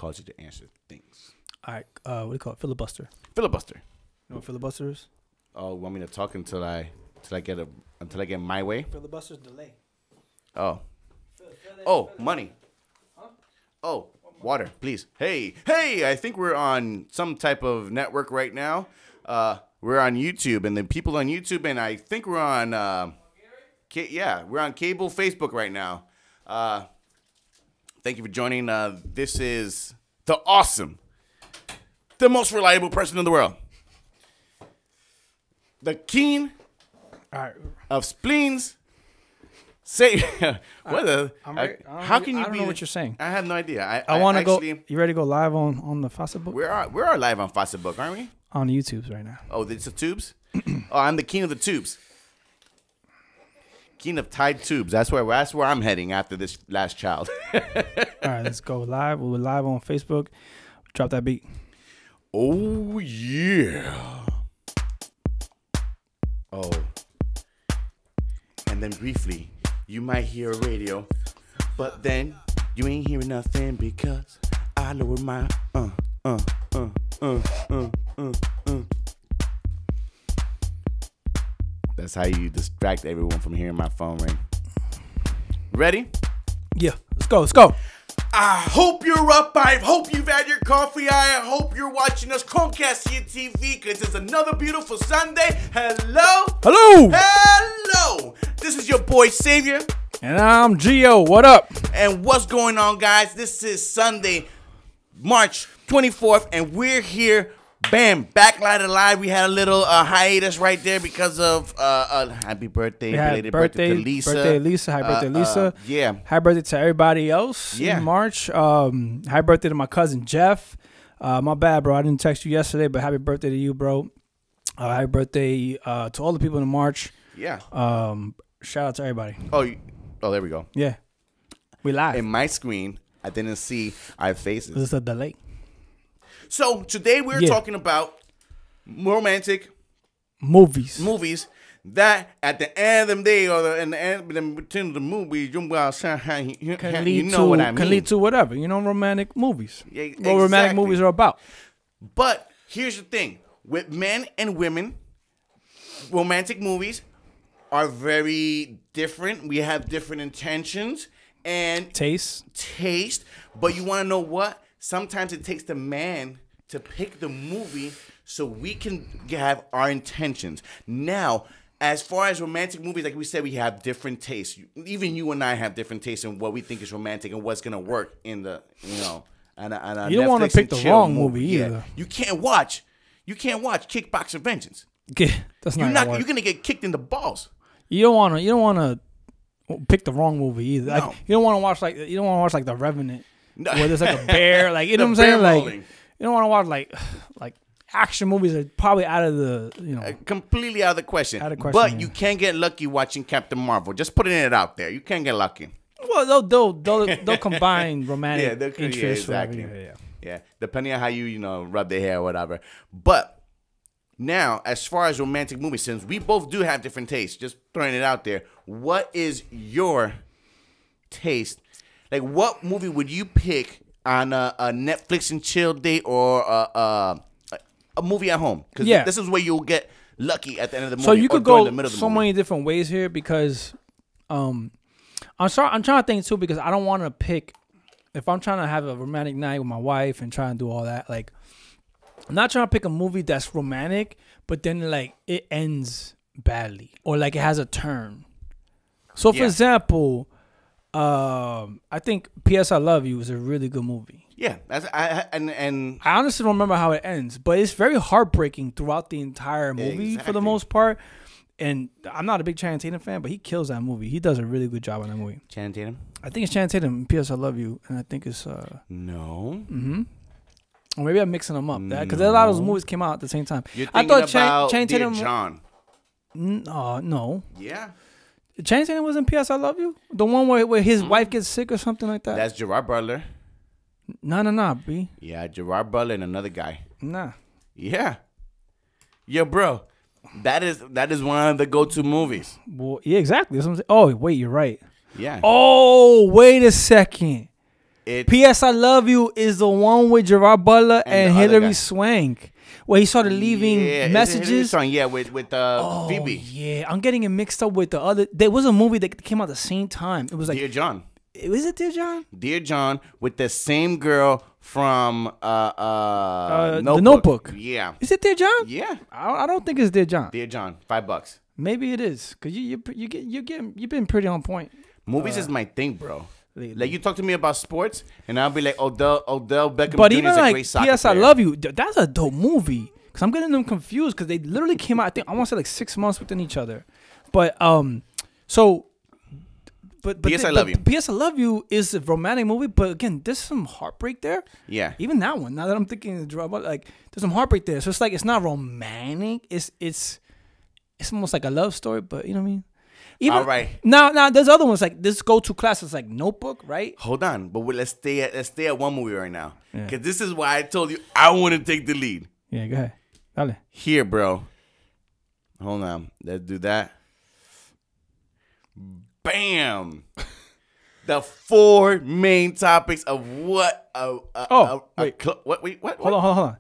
calls you to answer things. All right. What do you call it? Filibuster. Filibuster. You know what filibuster is? Oh, want me to talk until I get my way? Filibuster's delay. Oh. Oh, money. Huh? Oh, water, please. Hey, I think we're on some type of network right now. We're on YouTube, and the people on YouTube, and I think we're on, we're on cable Facebook right now. Thank you for joining. This is the awesome, the most reliable person in the world. The king of spleens. Savier. What the? How can you be? I don't know what you're saying. I have no idea. I want to go. You ready to go live on the Facebook? We're live on Facebook, aren't we? On the YouTubes right now. Oh, it's the tubes? I'm the king of the tubes. King of Tide Tubes. That's where I'm heading after this last child. All right, let's go live. We're live on Facebook. Drop that beat. Oh, yeah. Oh. And then briefly, you might hear a radio, but then you ain't hearing nothing because I lowered my That's how you distract everyone from hearing my phone ring. Ready? Yeah, let's go. I hope you're up. I hope you've had your coffee. I hope you're watching us Chromecast TV because it's another beautiful Sunday. Hello. This is your boy Savier. And I'm Gio. What up? And what's going on, guys? This is Sunday, March 24th, and we're here. Bam, backlight alive. We had a little hiatus right there because of happy birthday, belated birthday to Lisa. Happy birthday, Lisa. Yeah. Happy birthday to everybody else in March. Happy birthday to my cousin Jeff. My bad, bro. I didn't text you yesterday, but happy birthday to you, bro. Happy birthday to all the people in March. Yeah. Shout out to everybody. Oh, there we go. Yeah. We live. In my screen, I didn't see our faces. This is a delay. So today we're talking about romantic movies that at the end of the day or in the end between the movies, you know what I mean. Can lead to whatever, romantic movies. Yeah, exactly. What romantic movies are about. But here's the thing: with men and women, romantic movies are very different. We have different intentions and taste. But you want to know what? Sometimes it takes the man to pick the movie so we can have our intentions. Now, as far as romantic movies, like we said, we have different tastes. Even you and I have different tastes in what we think is romantic and what's going to work in the, on a you don't want to pick the wrong movie either. Yeah. You can't watch Kickboxer Vengeance. That's not you're going to get kicked in the balls. You don't want to pick the wrong movie either. No. Like, you don't want to watch like The Revenant. No. Where there's like a bear, like you know what I'm saying, like you don't want to watch like action movies are probably out of the completely out of the question. But you can get lucky watching Captain Marvel. Just putting it out there, you can get lucky. Well, they'll combine romantic interests. Yeah, exactly. Yeah, depending on how you rub their hair or whatever. But now, as far as romantic movies, since we both do have different tastes, just throwing it out there, what is your taste? Like, what movie would you pick on a Netflix and chill date or a movie at home? Because this is where you'll get lucky at the end of the movie. So you could go so many different ways here because I'm trying to think too because I don't want to pick if I'm trying to have a romantic night with my wife and try and do all that. Like, I'm not trying to pick a movie that's romantic, but then like it ends badly or like it has a turn. So for example. I think P.S. I Love You is a really good movie. Yeah, I honestly don't remember how it ends, but it's very heartbreaking throughout the entire movie for the most part. And I'm not a big Channing Tatum fan, but he kills that movie. He does a really good job on that movie. Channing Tatum? I think it's Channing Tatum. P.S. I Love You, and I think it's no. Mm-hmm. Or maybe I'm mixing them up. Because a lot of those movies came out at the same time. You're thinking about Channing Tatum. John. No. Yeah. Channing Tatum was in P.S. I Love You? The one where his wife gets sick or something like that? That's Gerard Butler. Nah, B. Yeah, Gerard Butler and another guy. Nah. Yeah. Yeah, bro. That is one of the go-to movies. Well, yeah, exactly. That's what I'm saying. Oh, wait, you're right. Yeah. Oh, wait a second. P.S. I Love You is the one with Gerard Butler and Hilary Swank, where he started leaving messages. With Phoebe. Yeah, I'm getting it mixed up with the other. There was a movie that came out at the same time. It was like Dear John. Was it Dear John? Dear John with the same girl from The Notebook. Yeah. Is it Dear John? Yeah. I don't think it's Dear John. Dear John, $5. Maybe it is, cause you've been pretty on point. Movies is my thing, bro. Like you talk to me about sports, and I'll be like, Odell Beckham but Jr. even is a like great soccer P.S. I player. Love You. That's a dope movie. Cause I'm getting them confused, cause they literally came out. I want to say like 6 months within each other. But P.S. I Love You. P.S. I Love You is a romantic movie, but again, there's some heartbreak there. Yeah. Even that one. Now that I'm thinking, like, there's some heartbreak there. So it's like it's not romantic. It's almost like a love story, but you know what I mean. All right. Now there's other ones like this go-to classics like Notebook, right? Hold on, but let's stay at one movie right now, because this is why I told you I want to take the lead. Yeah, go ahead. Dale. Here, bro. Hold on. Let's do that. Bam. The 4 main topics of what? Wait. What? Hold on.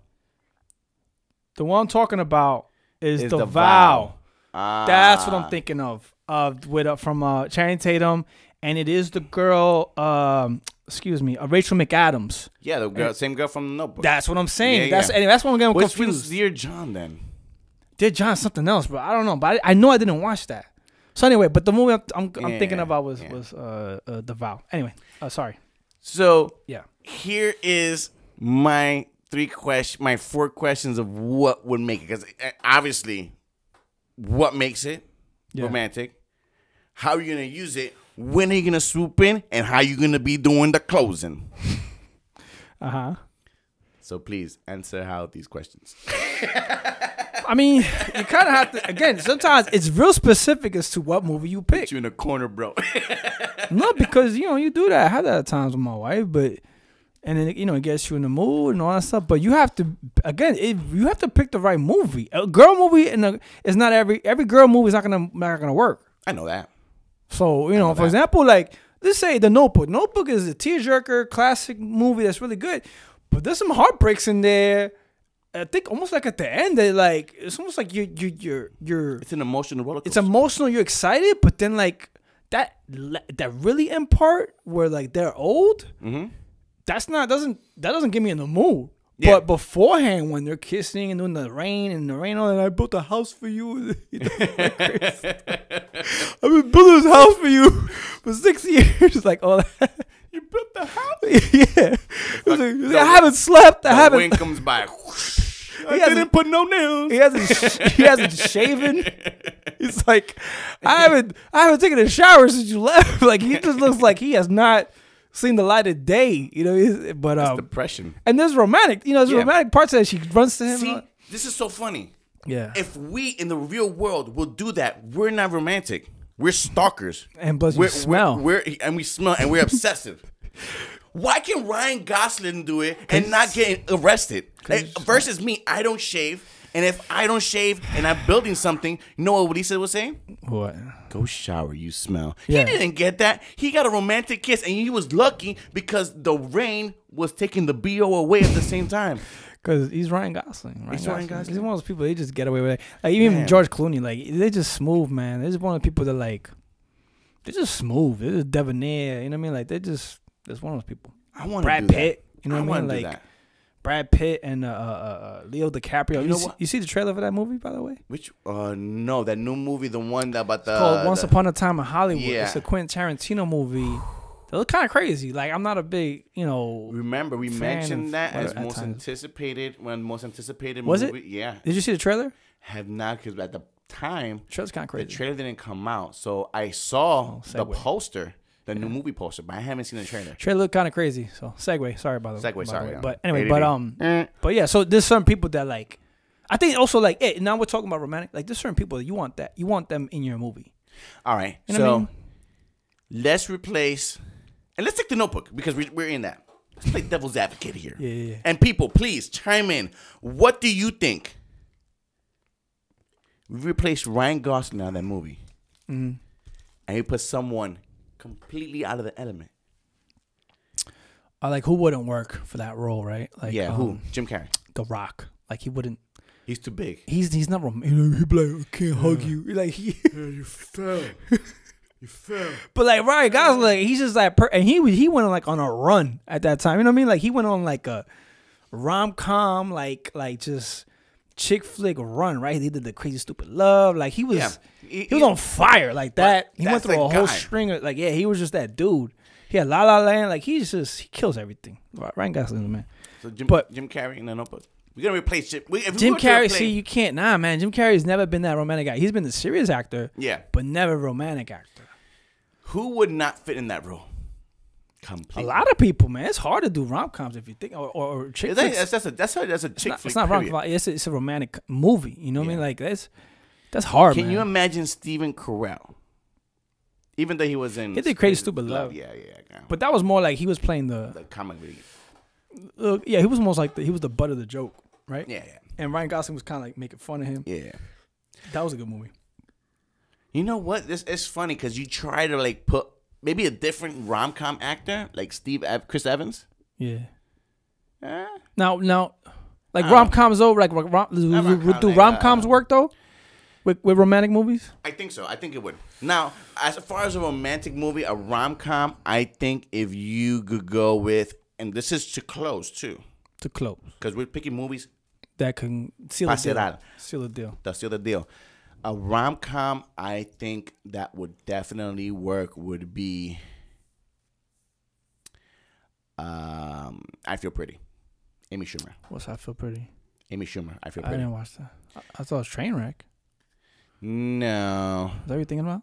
The one I'm talking about is the Vow. That's what I'm thinking of. From Channing Tatum, and it is the girl. Rachel McAdams. Yeah, the girl, same girl from The Notebook. That's what I'm saying. That's what I'm getting confused. Which one's Dear John then? Dear John something else, bro. I don't know, but I know I didn't watch that. So anyway, but the movie I'm thinking about was The Vow. Anyway, sorry. So here is my 4 questions of what would make it, because obviously, what makes it romantic? How are you gonna use it? When are you gonna swoop in? And how are you gonna be doing the closing? So please answer these questions. I mean, you kind of have to. Again, sometimes it's real specific as to what movie you pick. Put you in a corner, bro. No, because you do that. I had that at times with my wife, and then it gets you in the mood and all that stuff. But you have to you have to pick the right movie. A girl movie is not every girl movie is not gonna work. I know that. So for example, like let's say The Notebook. Notebook is a tearjerker classic movie that's really good, but there's some heartbreaks in there. I think almost like at the end, it's almost like you're. It's an emotional roller coaster. It's emotional. You're excited, but then like that really end part where like they're old. Mm-hmm. That doesn't get me in the mood. Yeah. But beforehand, when they're kissing and doing the rain I built a house for you. I've been building this house for you for 6 years. Like all that. You built the house? Yeah. I haven't slept. I haven't. Wind comes by. I didn't put no nails. He hasn't shaven. He's like, I haven't taken a shower since you left. Like he just looks like he has not seen the light of day. But it's depression. And there's romantic. There's romantic parts that she runs to him. See, this is so funny. Yeah. If we in the real world will do that, we're not romantic. We're stalkers. And plus we smell. We smell and we're obsessive. Why can Ryan Gosling do it and not get arrested? Versus me, I don't shave. And if I don't shave and I'm building something, you know what Lisa was saying? What? Go shower, you smell. Yeah. He didn't get that. He got a romantic kiss, and he was lucky because the rain was taking the BO away at the same time. Because he's Ryan Gosling. Ryan Gosling. He's one of those people, they just get away with it. Like, even George Clooney, like, they just smooth, man. They're just one of the people that, like, they're just smooth. They're just debonair. You know what I mean? Like, they're just one of those people. I want Brad Pitt. You know what I mean? Like, Brad Pitt and Leo DiCaprio. You see the trailer for that movie, by the way? Which? No, that new movie, the one about the... It's called Once Upon a Time in Hollywood. Yeah. It's a Quentin Tarantino movie. They look kind of crazy. Like, I'm not a big, Remember, we mentioned that as most anticipated movie. Was it? Yeah. Did you see the trailer? Have not, because at the time, the trailer's kind of crazy. The trailer didn't come out, so I saw the poster. The new movie poster, but I haven't seen the trailer. Trailer looked kind of crazy. So segue. Sorry about that. Sorry. But anyway, but yeah. So there's certain people that like. I think also like. Now we're talking about romantic. Like there's certain people that you want them in your movie. All right. You know what I mean? Let's replace, and let's take The Notebook because we're in that. Let's play devil's advocate here. Yeah. And people, please chime in. What do you think? We replaced Ryan Gosling out of that movie, and we put someone completely out of the element. Like who wouldn't work for that role, right? Like who? Jim Carrey. The Rock. Like he wouldn't. He's too big. He's not romantic. He'd be like, I can't hug you. Like you fell. You fell. But like Ryan Gosling, like he's just like, and he went on like on a run at that time. You know what I mean? Like he went on like a rom-com, like just chick flick run, right? He did the Crazy Stupid Love. Like he was, he was on fire like that. He went through a whole string of he was just that dude. He had La La Land. Like he kills everything. Ryan Gosling's the man. So Jim Carrey in The Notebook. We're gonna replace Jim. Jim Carrey. See, you can't. Nah, man. Jim Carrey's never been that romantic guy. He's been the serious actor. Yeah, but never romantic actor. Who would not fit in that role? Completely. A lot of people, man. It's hard to do rom-coms if you think, or chick flicks. That's a chick flick. It's not rom-com. It's a romantic movie. You know what I mean? Like that's hard. Can you imagine Stephen Carell? Even though he was in, he did Crazy Stupid Love. Yeah. But that was more like he was playing the comic relief. He was almost like he was the butt of the joke, right? Yeah. And Ryan Gosling was kind of like making fun of him. Yeah. That was a good movie. You know what? It's funny because you try to like put maybe a different rom-com actor like Chris Evans. Yeah. Now, like rom-coms though, like do rom-coms work though? With romantic movies? I think so. I think it would. Now, as far as a romantic movie, a rom-com, I think if you could go with, and this is to close too. To close. Because we're picking movies that can seal the deal. Seal the deal. Seal the deal. A rom-com, I think that would definitely work would be I Feel Pretty. Amy Schumer. What's I Feel Pretty? Amy Schumer. I Feel Pretty. I didn't watch that. I thought it was Trainwreck. No. Is that what you're thinking about?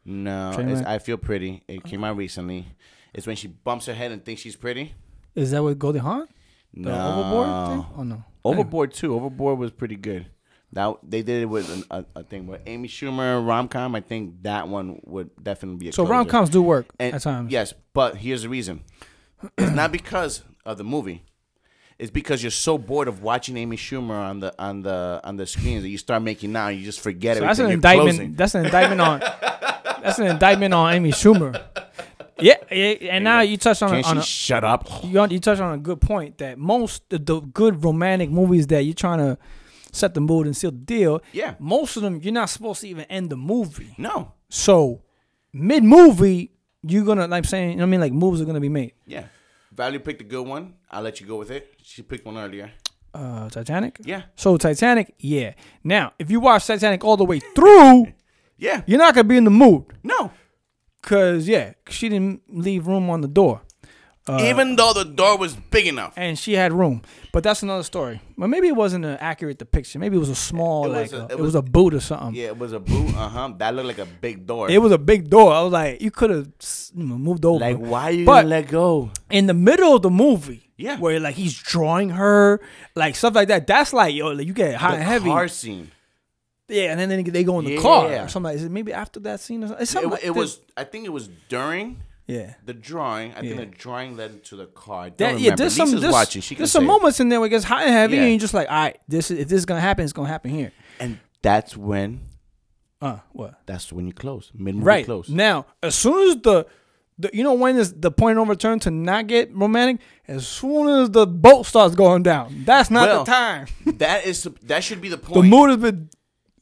No. It's I Feel Pretty. It came out recently. It's when she bumps her head and thinks she's pretty. Is that with Goldie Hawn? No. The Overboard thing? Oh, no. Overboard, too. Overboard was pretty good. They did it with a thing. But Amy Schumer, rom-com, I think that one would definitely be a closer. Rom-coms do work at times. Yes, but here's the reason. It's not because of the movie. It's because you're so bored of watching Amy Schumer on the screens that you start making now and you just forget everything. That's an indictment. That's an indictment on. That's an indictment on Amy Schumer. Yeah, and now you touched on shut up. You touched on a good point that most of the good romantic movies that you're trying to set the mood and seal the deal. Yeah, most of them you're not supposed to even end the movie. No. So mid movie you're gonna like saying, you know what I mean, like moves are gonna be made. Yeah. Value picked a good one. I'll let you go with it. She picked one earlier. Titanic? Yeah. So Titanic, yeah. Now, if you watch Titanic all the way through, yeah, you're not gonna be in the mood. No. Cause she didn't leave room on the door. Even though the door was big enough. And she had room. But that's another story. But maybe it wasn't an accurate depiction. Maybe it was a small, it was a boot or something. Yeah, it was a boot. That looked like a big door. It was a big door. I was like, you could have moved over. Like, why are you going to let go? In the middle of the movie, yeah, where like he's drawing her, like stuff like that, that's like, yo, like, you get hot and heavy. The car scene. Yeah, and then they go in the car or something. Is it maybe after that scene or something? It was, I think it was during... Yeah, the drawing. I think the drawing led to the car. I don't remember. There's There's some moments in there where it gets hot and heavy, and you're just like, all right, if this is gonna happen, it's gonna happen here. And that's when, what? That's when you close. Mid-movie right. Close. Now, as soon as the you know when is the point of return to not get romantic? As soon as the boat starts going down, that's not the time. that should be the point. The mood has been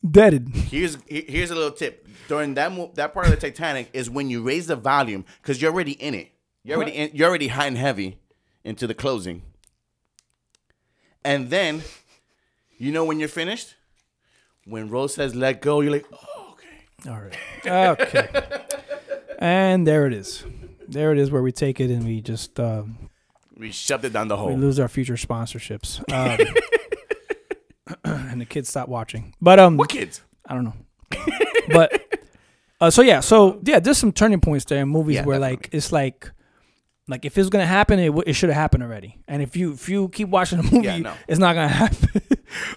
deaded. Here's a little tip. During that part of the Titanic is when you raise the volume because you're already in it. You're already hot and heavy into the closing. And then, you know when you're finished? When Rose says let go, you're like, oh, okay. All right. Okay. And there it is. There it is where we take it and we just... we shoved it down the hole. We lose our future sponsorships. And the kids stop watching. But what kids? I don't know. But... So there's some turning points there in movies where definitely. Like it's like if it's gonna happen, it should have happened already. And if you keep watching the movie, it's not gonna happen.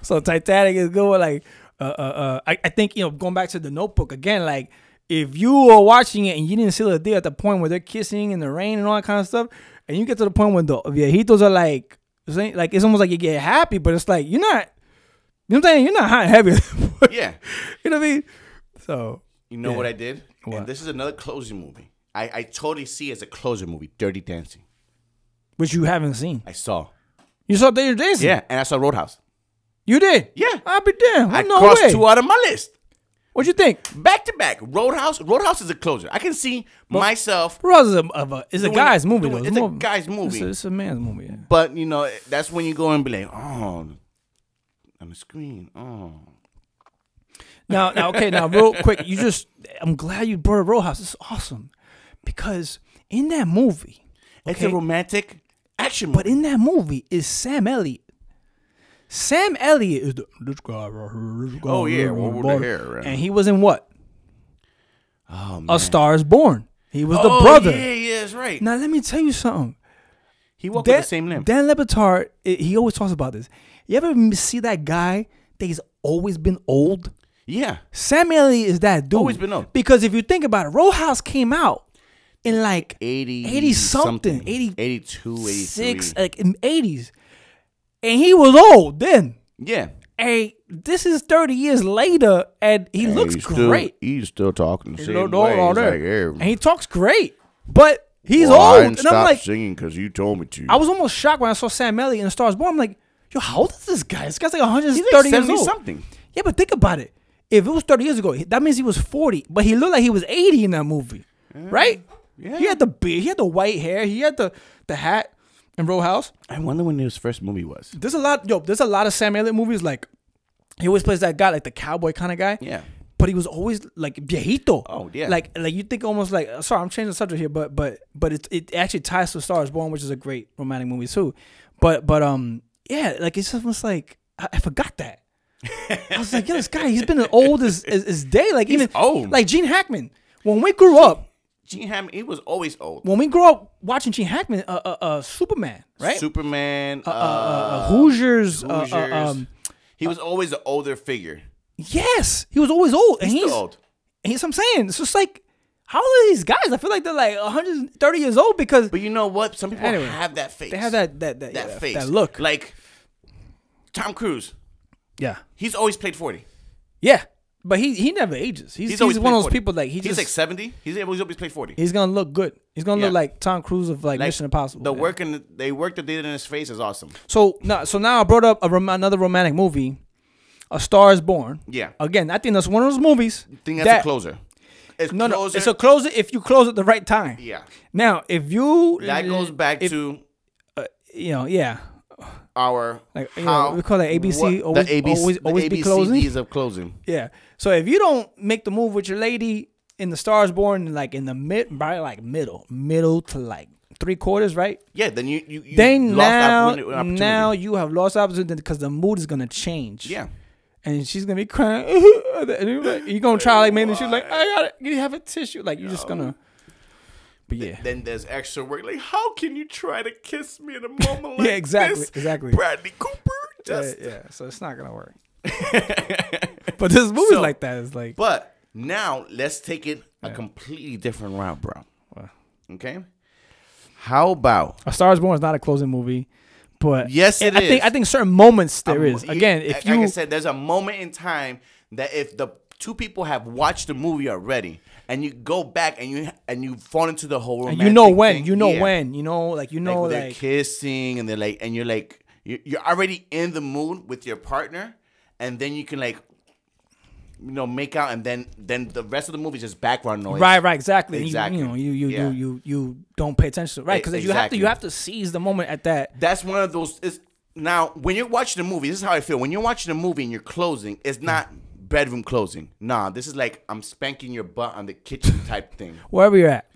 So Titanic is good. Like I think going back to The Notebook again. Like if you are watching it and you didn't seal the deal at the point where they're kissing in the rain and all that kind of stuff, and you get to the point where the viejitos are like it's almost like you get happy, but it's like you're not. You know what I'm saying? You're not hot and heavy. Yeah. You know what I mean? So. You know what I did? What? And this is another closing movie. I totally see it as a closing movie, Dirty Dancing. which you haven't seen. I saw. You saw Dirty Dancing? Yeah, and I saw Roadhouse. You did? Yeah. I'll be damned. I No crossed way. 2 out of my list. What'd you think? Back to back. Roadhouse is a closer. I can see myself. Roadhouse is a guy's movie, though. It's a guy's movie. It's a man's movie, yeah. But, you know, that's when you go and be like, oh, on the screen, oh. Now, real quick, I'm glad you brought up Roadhouse. It's awesome. Because in that movie, it's a romantic action movie. But in that movie is Sam Elliott. Sam Elliott is this guy right here. This guy with the hair. Right? And he was in what? Oh, man. A Star is Born. He was the brother. Yeah, that's right. Now, let me tell you something. He walked with the same limb. Dan Le Batard, he always talks about this. You ever see that guy that he's always been old? Yeah. Sam Elliott is that dude. Always been old. Because if you think about it, Roadhouse came out in like 80 something. 82, 86, like in 80s. And he was old then. Yeah. Hey, this is 30 years later, and he looks great. He's still talking the same way. And he talks great, but he's old. I didn't and I'm like, singing because you told me to. I was almost shocked when I saw Sam Elliott in A Star is Born. I'm like, yo, how old is this guy? This guy's like 130 years old. Something. Yeah, but think about it. If it was 30 years ago, that means he was 40, but he looked like he was 80 in that movie, right? Yeah. He had the beard, he had the white hair, he had the hat in Roadhouse. I wonder when his first movie was. There's a lot of Sam Elliott movies. Like, he always plays that guy, like the cowboy kind of guy. Yeah. But he was always like viejito. Oh yeah. Like you think almost like, sorry, I'm changing the subject here, but it actually ties to A Star is Born, which is a great romantic movie too. But yeah, like it's almost like I forgot that. I was like, yo, this guy, he's been as old as day. Like, he's even old. Like Gene Hackman. When we grew up, Gene Hackman, he was always old. When we grew up watching Gene Hackman, Superman, right? Superman, Hoosiers. He was always an older figure. Yes, he was always old. He's still old. And he's what I'm saying. It's just like, how old are these guys? I feel like they're like 130 years old because. But you know what? Some people have that face. They have that face, that look. Like Tom Cruise. Yeah, he's always played 40. Yeah, but he never ages. He's one of those 40. people like he's like 70. He's always played 40. He's gonna look good. He's gonna look like Tom Cruise of like Mission Impossible. The work that they did in his face is awesome. So now I brought up another romantic movie, A Star is Born. Yeah. Again, I think that's one of those movies. I think that's a closer. No, it's a closer if you close at the right time. Yeah. Now, if you that goes back to, our like we call it ABC. Always be closing. The ABCDs of closing. Yeah. So if you don't make the move with your lady in The Star is Born, like in the middle to like 3/4, right? Yeah. Then you then lost now you have lost opportunity because the mood is gonna change. Yeah. And she's gonna be crying. And you're gonna try like maybe she's like, you have a tissue. Like you're just gonna. But yeah. Then there's extra work. Like, how can you try to kiss me in a moment like exactly. Bradley Cooper. Yeah. So it's not gonna work. But this movie like that is like. But now let's take it a completely different route, bro. Wow. Okay. How about A Star is Born is not a closing movie, but yes, it is. I think certain moments there is. Again, if like I said, there's a moment in time that if the two people have watched the movie already. And you go back and you fall into the whole romantic and you know when like they're kissing and they're like and you're like you're already in the mood with your partner and then you can like make out and then the rest of the movie is just background noise. Right, exactly. You don't pay attention to it, right? Because you have to seize the moment at that. That's one of those. Now when you're watching the movie, this is how I feel. When you're watching a movie and you're closing, it's not. Bedroom closing. Nah, this is like I'm spanking your butt on the kitchen type thing. Wherever you're at.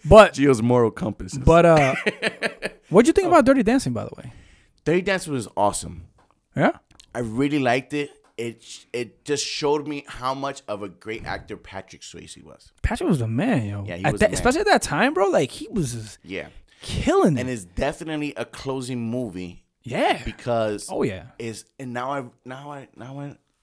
But Gio's moral compass. But what'd you think about Dirty Dancing, by the way? Dirty Dancing was awesome. Yeah? I really liked it. It just showed me how much of a great actor Patrick Swayze was. Patrick was the man, yo. Yeah, he was the man. Especially at that time, bro. Like he was just killing it. And it's definitely a closing movie. Yeah. Because now I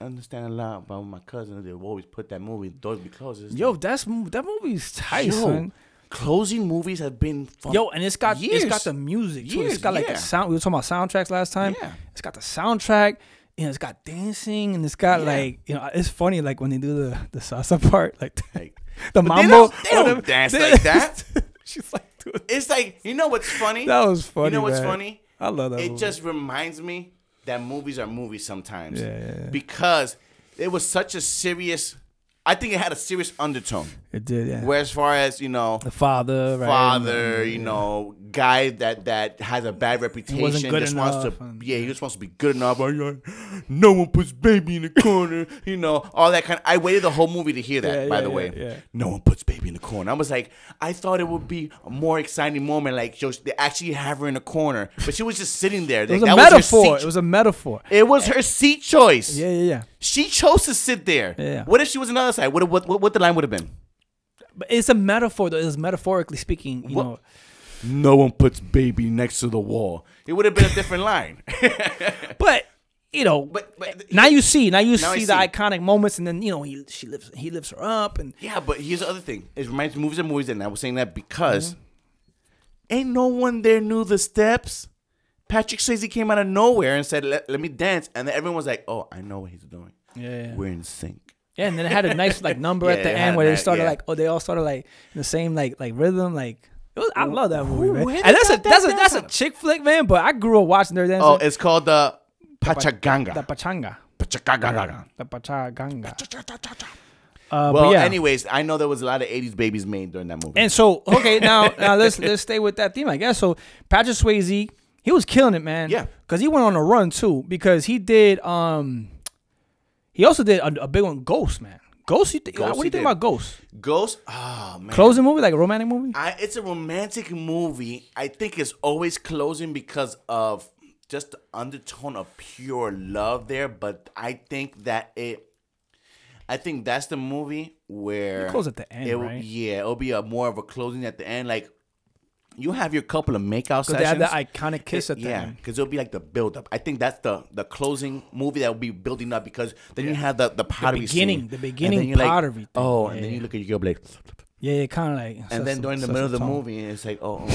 understand a lot about my cousin. They always put that movie. Doors be closed. Yo, that movie's tight, son. Closing movies have been fun. Yo, and it's got the music too. It's got like the sound. We were talking about soundtracks last time. Yeah. It's got the soundtrack. It's got dancing, and it's got like it's funny like when they do the salsa part, like the mambo. They don't dance like that. She's like, It's like, you know what's funny? That was funny. You know what's man. funny? I love that. It movie. just reminds me that movies are movies sometimes. Yeah. Because it was such a serious. I think it had a serious undertone. It did, yeah. Where as far as, you know, the father, right? you know, guy that has a bad reputation, wasn't good just enough, wants to, he just wants to be good enough. No one puts baby in the corner, you know, all that kind. I waited the whole movie to hear that. By the way, no one puts baby in the corner. I was like, I thought it would be a more exciting moment, like they actually have her in the corner, but she was just sitting there. It was a metaphor. It was a metaphor. It was her seat choice. Yeah. She chose to sit there. Yeah. What if she was on the other side? What the line would have been? But it's a metaphor, though. It's metaphorically speaking, you know. No one puts baby next to the wall. It would have been a different line. But you know, but now you see the iconic moments, and then you know he lifts her up, and yeah. But here's the other thing: it reminds me of movies, and I was saying that because ain't no one there knew the steps. Patrick Swayze came out of nowhere and said, "Let me dance," and then everyone was like, "Oh, I know what he's doing. Yeah. We're in sync." Yeah, and then it had a nice like number at the end where they started they all started like in the same like rhythm. Like I love that movie, man. And that's a chick flick, man. But I grew up watching their dance. Oh, it's called the Pachaganga. The Pachanga. The Pachaganga. Well, anyways, I know there was a lot of '80s babies made during that movie. And so, okay, now let's stay with that theme, I guess. So Patrick Swayze, he was killing it, man. Yeah, because he went on a run too. Because he did he also did a big one, Ghost, man. Ghost, what do you think about Ghost? Ghost, oh man, closing movie, like a romantic movie. It's a romantic movie. I think it's always closing because of just the undertone of pure love there. But I think that's the movie where you close at the end, right? Yeah, it'll be more of a closing at the end, like. You have your couple of makeout sessions. They have that iconic kiss at the end. Yeah, because it'll be like the build up. I think that's the closing movie that will be building up because then you have the pottery scene. The beginning pottery thing. Oh, and then you look at your girl like. Yeah, kind of like. And then during the middle of the movie, it's like, oh.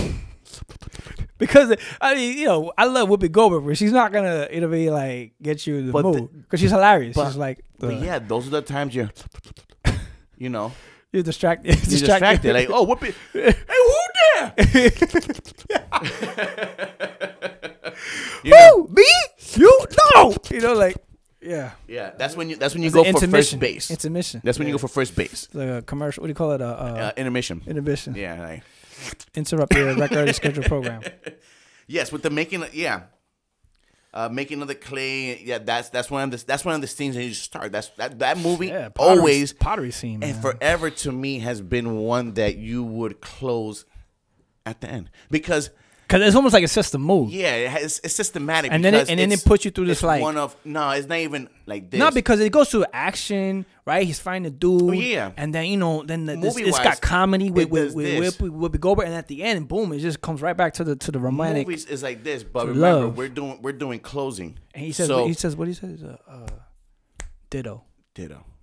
Because I mean, you know, I love Whoopi Goldberg, but she's not gonna be like get you in the mood because she's hilarious. She's like, but yeah, those are the times you're, you know. You're distracted. You're distracted. Like, oh, Whoopi. Hey, who there? Who? Me? You? No. You know, like, yeah. Yeah, that's when you go for first base. Intermission. That's when you go for first base. Like a commercial. What do you call it? Intermission. Intermission. Yeah. Like. Interrupt your regularly scheduled program. Yes, with the making. Yeah. Making of the clay, yeah, that's one of the scenes that you start. That movie always pottery scene, man. And forever to me has been one that you would close at the end because it's almost like it's just a move. Yeah, it's systematic, and then it puts you through this like it's not even like this. Not because it goes through action, right? He's finding a dude, oh, yeah, and then it's got comedy with Whoopi Goldberg, and at the end, boom, it just comes right back to the romantic. Movies is like this, but remember we're doing closing. And he says what he says, ditto,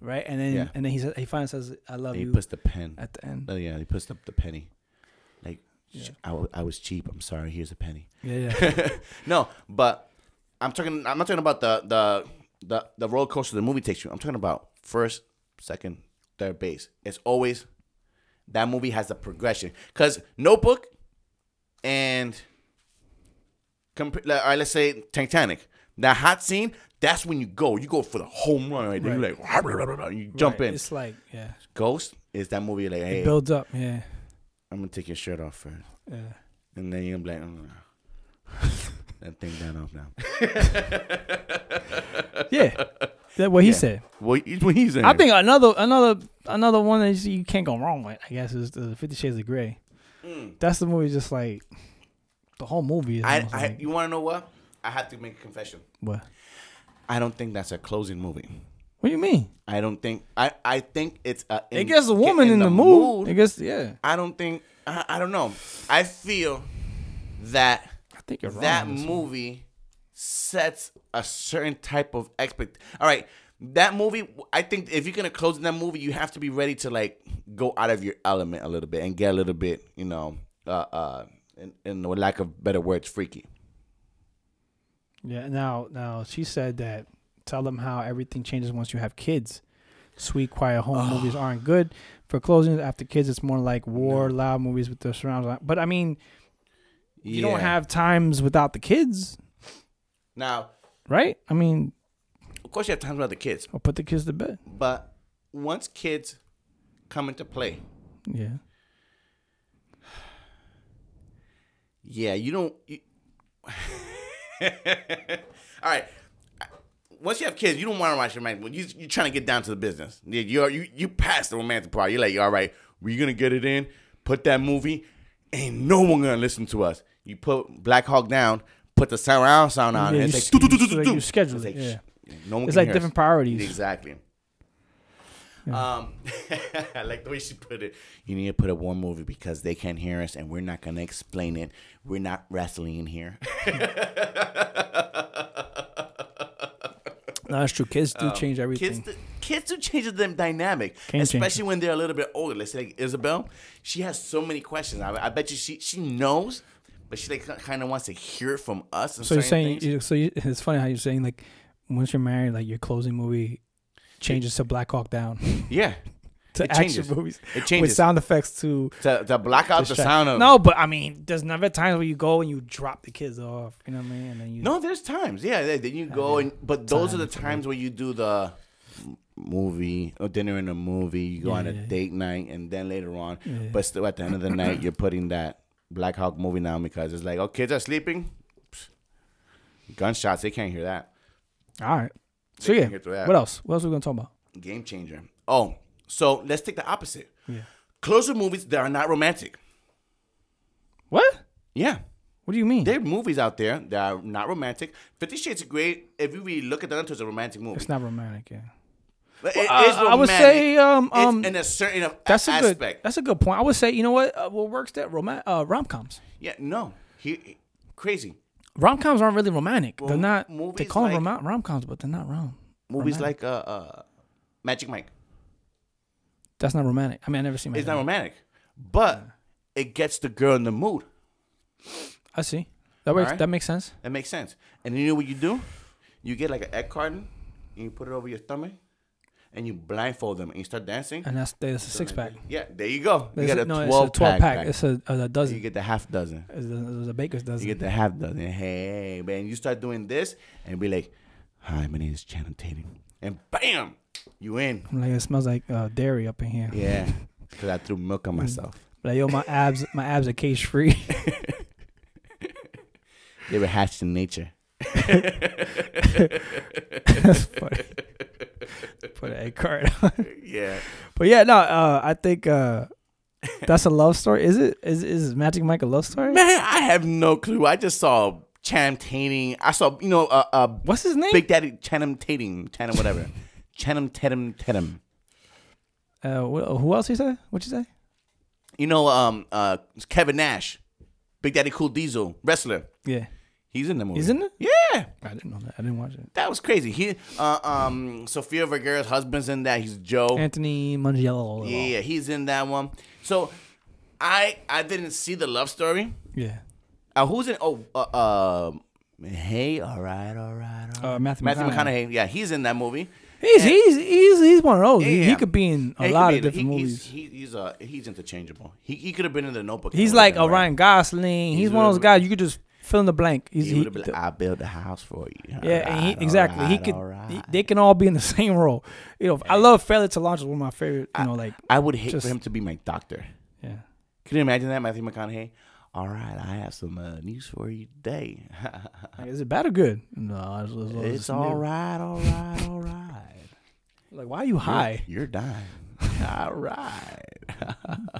right? And then he finally says, "I love you." He puts the pen at the end. Oh yeah, he puts the penny, like. Yeah. I was cheap. I'm sorry. Here's a penny. Yeah. No, but I'm not talking about the roller coaster the movie takes you. I'm talking about first, second, third base. It's always that movie has the progression. Cause Notebook and let's say Titanic. That hot scene. That's when you go for the home run right there. You're like you jump in. It's like Ghost is that movie like hey it builds up. Yeah. I'm gonna take your shirt off first. Yeah. And then you're gonna be like, that thing down off now. Yeah. That's what he said. What he said. I think another one that you can't go wrong with, I guess, is the 50 Shades of Grey. That's the movie just like the whole movie is you wanna know what? I have to make a confession. What? I don't think that's a closing movie. What do you mean? I don't think. I think it's it gets a woman in the mood. It gets I don't think. I don't know. I feel that I think you're wrong. That movie sets a certain type of All right, that movie. I think if you're gonna close that movie, you have to be ready to like go out of your element a little bit and get a little bit, you know, in lack of better words, freaky. Yeah. Now she said that. Tell them how everything changes once you have kids. sweet, quiet home movies aren't good. For closings after kids, it's more like war, loud movies with the surrounds. But I mean, you don't have times without the kids. Now, right? I mean, of course you have times without the kids. Or put the kids to bed. But once kids come into play, you don't. All right. Once you have kids, you don't want to watch romantic. You're trying to get down to the business. You pass the romantic part. You're like, all right, we're gonna get it in. Put that movie. Ain't no one gonna listen to us. You put Black Hawk down. Put the surround sound on. Yeah, and it's like, you schedule it. Yeah. No one it's can like different priorities. Exactly. Yeah. I like the way she put it. You need to put a war movie because they can't hear us, and we're not gonna explain it. We're not wrestling in here. No, that's true. Kids do change everything. Kids do change the dynamic, especially when they're a little bit older. Let's say like Isabel, she has so many questions. I bet you she knows, but she like kind of wants to hear it from us. So you're saying, it's funny how you're saying like once you're married, like your closing movie changes to Black Hawk Down. Yeah. To it action changes. movies. It changes. With sound effects to block out the sound of. No, but I mean, there's never times where you go and you drop the kids off. You know what I mean? And then you. No, there's times. Yeah, then you go but those are the times where you do the movie or dinner in a movie. You go on a date night, and then later on, but still at the end of the night, you're putting that Black Hawk movie down because it's like, oh, kids are sleeping. Gunshots, they can't hear that. All right. So yeah, what else? What else are we gonna talk about? Game changer. Oh. So let's take the opposite. Yeah. Closer movies that are not romantic. What? Yeah. What do you mean? There are movies out there that are not romantic. 50 Shades of Grey, if you really look at them, it's a romantic movie. It's not romantic, yeah. But it is romantic. I would say it's in a certain aspect. That's a good point. I would say, you know what works there? Rom-coms. Yeah, no. Crazy. Rom-coms aren't really romantic. They're not. They call them like, rom-coms, but they're not movies romantic. like Magic Mike. That's not romantic. I mean, I never seen Magic Mike. It's not romantic. But it gets the girl in the mood. I see. That makes sense. That makes sense. And you know what you do? You get like an egg carton, and you put it over your stomach, and you blindfold them, and you start dancing. And that's a six-pack. Yeah, there you go. You got a 12-pack. It's a dozen. You get the half dozen. It's a baker's dozen. You get the half dozen. Hey, man, you start doing this, and be like, hi, my name is Channing Tatum. And bam, you in. I'm like, it smells like dairy up in here. Yeah, because I threw milk on myself. Like, yo, my abs are cage free. They were hatched in nature. That's funny. Put an egg card on. Yeah. But yeah, no, I think that's a love story. Is it? Is Magic Mike a love story? Man, I have no clue. I just saw Channing Tatum. I saw, what's his name? Big Daddy Channing Tatum. Channing whatever. Channing Tatum. Who else you say? What'd you say? Kevin Nash. Big Daddy Cool Diesel. Wrestler. Yeah. He's in the movie. He's in it? Yeah. I didn't know that. I didn't watch it. That was crazy. He, Sofia Vergara's husband's in that. He's Joe. Anthony Manganiello. Yeah, he's in that one. So, I didn't see the love story. Yeah. Who's in? Hey, all right. Matthew McConaughey. Yeah, he's in that movie. He's one of those. Yeah. He could be in a lot of different movies. He's interchangeable. He could have been in The Notebook. He's like a Ryan Gosling. He's one of those guys you could just fill in the blank. He would have been like, I'll build a house for you. Exactly. He could. They can all be in the same role. I love Fairly to Launch is one of my favorite. I would hate for him to be my doctor. Yeah. Can you imagine that, Matthew McConaughey? All right, I have some news for you today. Is it bad or good? No, it's all right. Like, why are you high? You're dying. All right.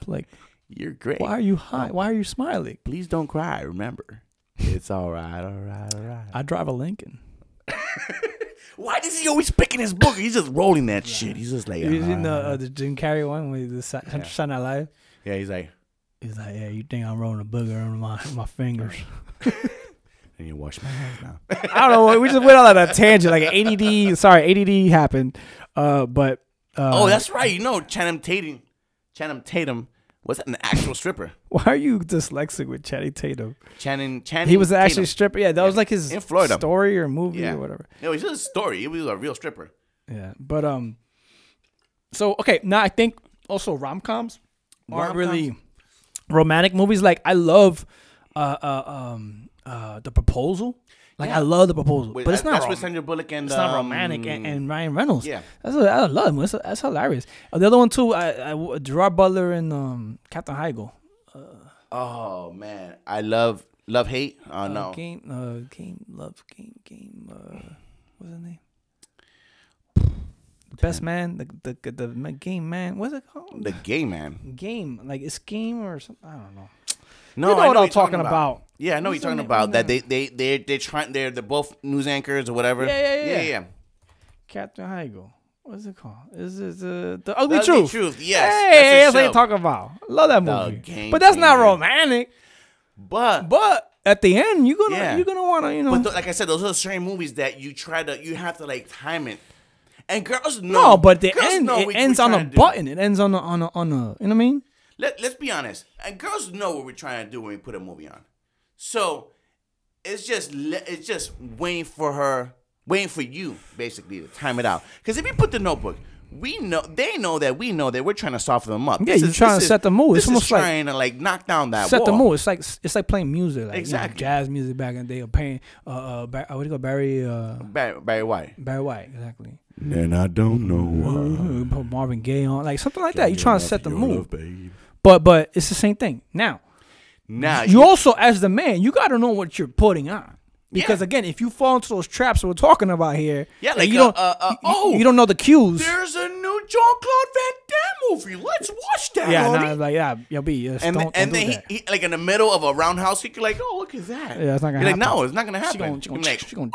Like, you're great. Why are you high? Why are you smiling? Please don't cry. Remember, it's all right. I drive a Lincoln. Why does he always pick in his book? He's just rolling that shit. He's just like, he's in the Jim Carrey one with the Saturday Night Live. Yeah, he's like, yeah, you think I'm rolling a booger on my fingers? And you wash my hands now. I don't know. We just went on a tangent, like an ADD happened. But that's right. Channing Tatum was an actual stripper. Why are you dyslexic with Channing Tatum? Channing. He was actually a stripper. Yeah, that was like his in Florida story or movie or whatever. No, it's just a story. It was a real stripper. Yeah, but So okay, now I think also rom-coms aren't really romantic movies. Like I love The Proposal. Like I love The Proposal, but it's not. That's with Sandra Bullock and it's not romantic and Ryan Reynolds. Yeah, I love him. That's hilarious. The other one too, Gerard Butler and Captain Heigl. Oh man, I love Hate. Oh no, Game. What's his name? Best Man, the Game Man. What's it called? The Gay Man. Game, like it's Game or something. I don't know. No, you know I what I'm talking about. Yeah, I know what you're talking about. That they're trying. They're both news anchors or whatever. Yeah. Captain Heigl. What's it called? Is it the Ugly Truth? Yes. Hey, that's what you're talking about. Love that movie. But that's not romantic. But at the end, you're gonna wanna, But like I said, those are certain movies that you have to like time it. And girls know. No, but the end it ends on a button. It ends on a you know what I mean? Let's be honest. And girls know what we're trying to do when we put a movie on. So it's just waiting for you basically to time it out. Because if you put the Notebook, they know that we're trying to soften them up. Yeah, you're trying to set the mood. It's almost like trying to like knock down that set wall. the mood. It's like playing music, like exactly jazz music back in the day, or playing what do you call Barry White. Barry White, exactly. And I don't know why. Put Marvin Gaye on, like something like that. You're trying to set the mood. But it's the same thing. Now you also, as the man, you got to know what you're putting on. Because again, if you fall into those traps that we're talking about here, like you don't know the cues. There's a new Jean-Claude Van Damme movie. Let's watch that. And then he like in the middle of a roundhouse kick, you're like, oh, look at that. Yeah, it's not gonna happen. Like, no, it's not gonna happen. She's gonna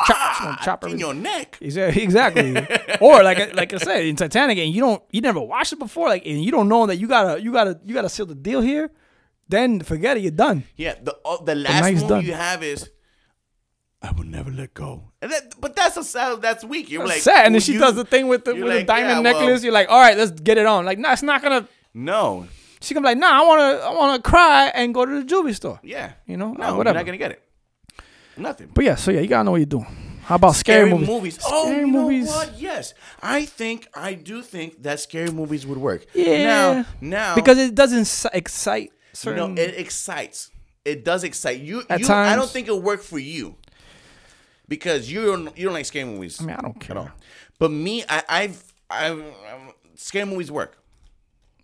chop in your neck. Exactly. Or like I said in Titanic, and you never watched it before, like, and you don't know that you gotta seal the deal here. Then forget it, you're done. Yeah, the last movie you have is I will never let go. But that's weak. You're like sad. And then she does the thing with the diamond necklace. You're like, all right, let's get it on. Like, nah, it's not gonna. No. She gonna be like, nah, I wanna cry and go to the jewelry store. Yeah. No, whatever. You're not gonna get it. Nothing. But yeah, you gotta know what you're doing. How about scary movies? Scary movies. Know what? Yes, I do think that scary movies would work. Yeah. Now, because it doesn't excite certain. No, it excites. It does excite you. At times, I don't think it'll work for you. Because you don't like scary movies. I mean, I don't care at all. But me, I've scary movies work.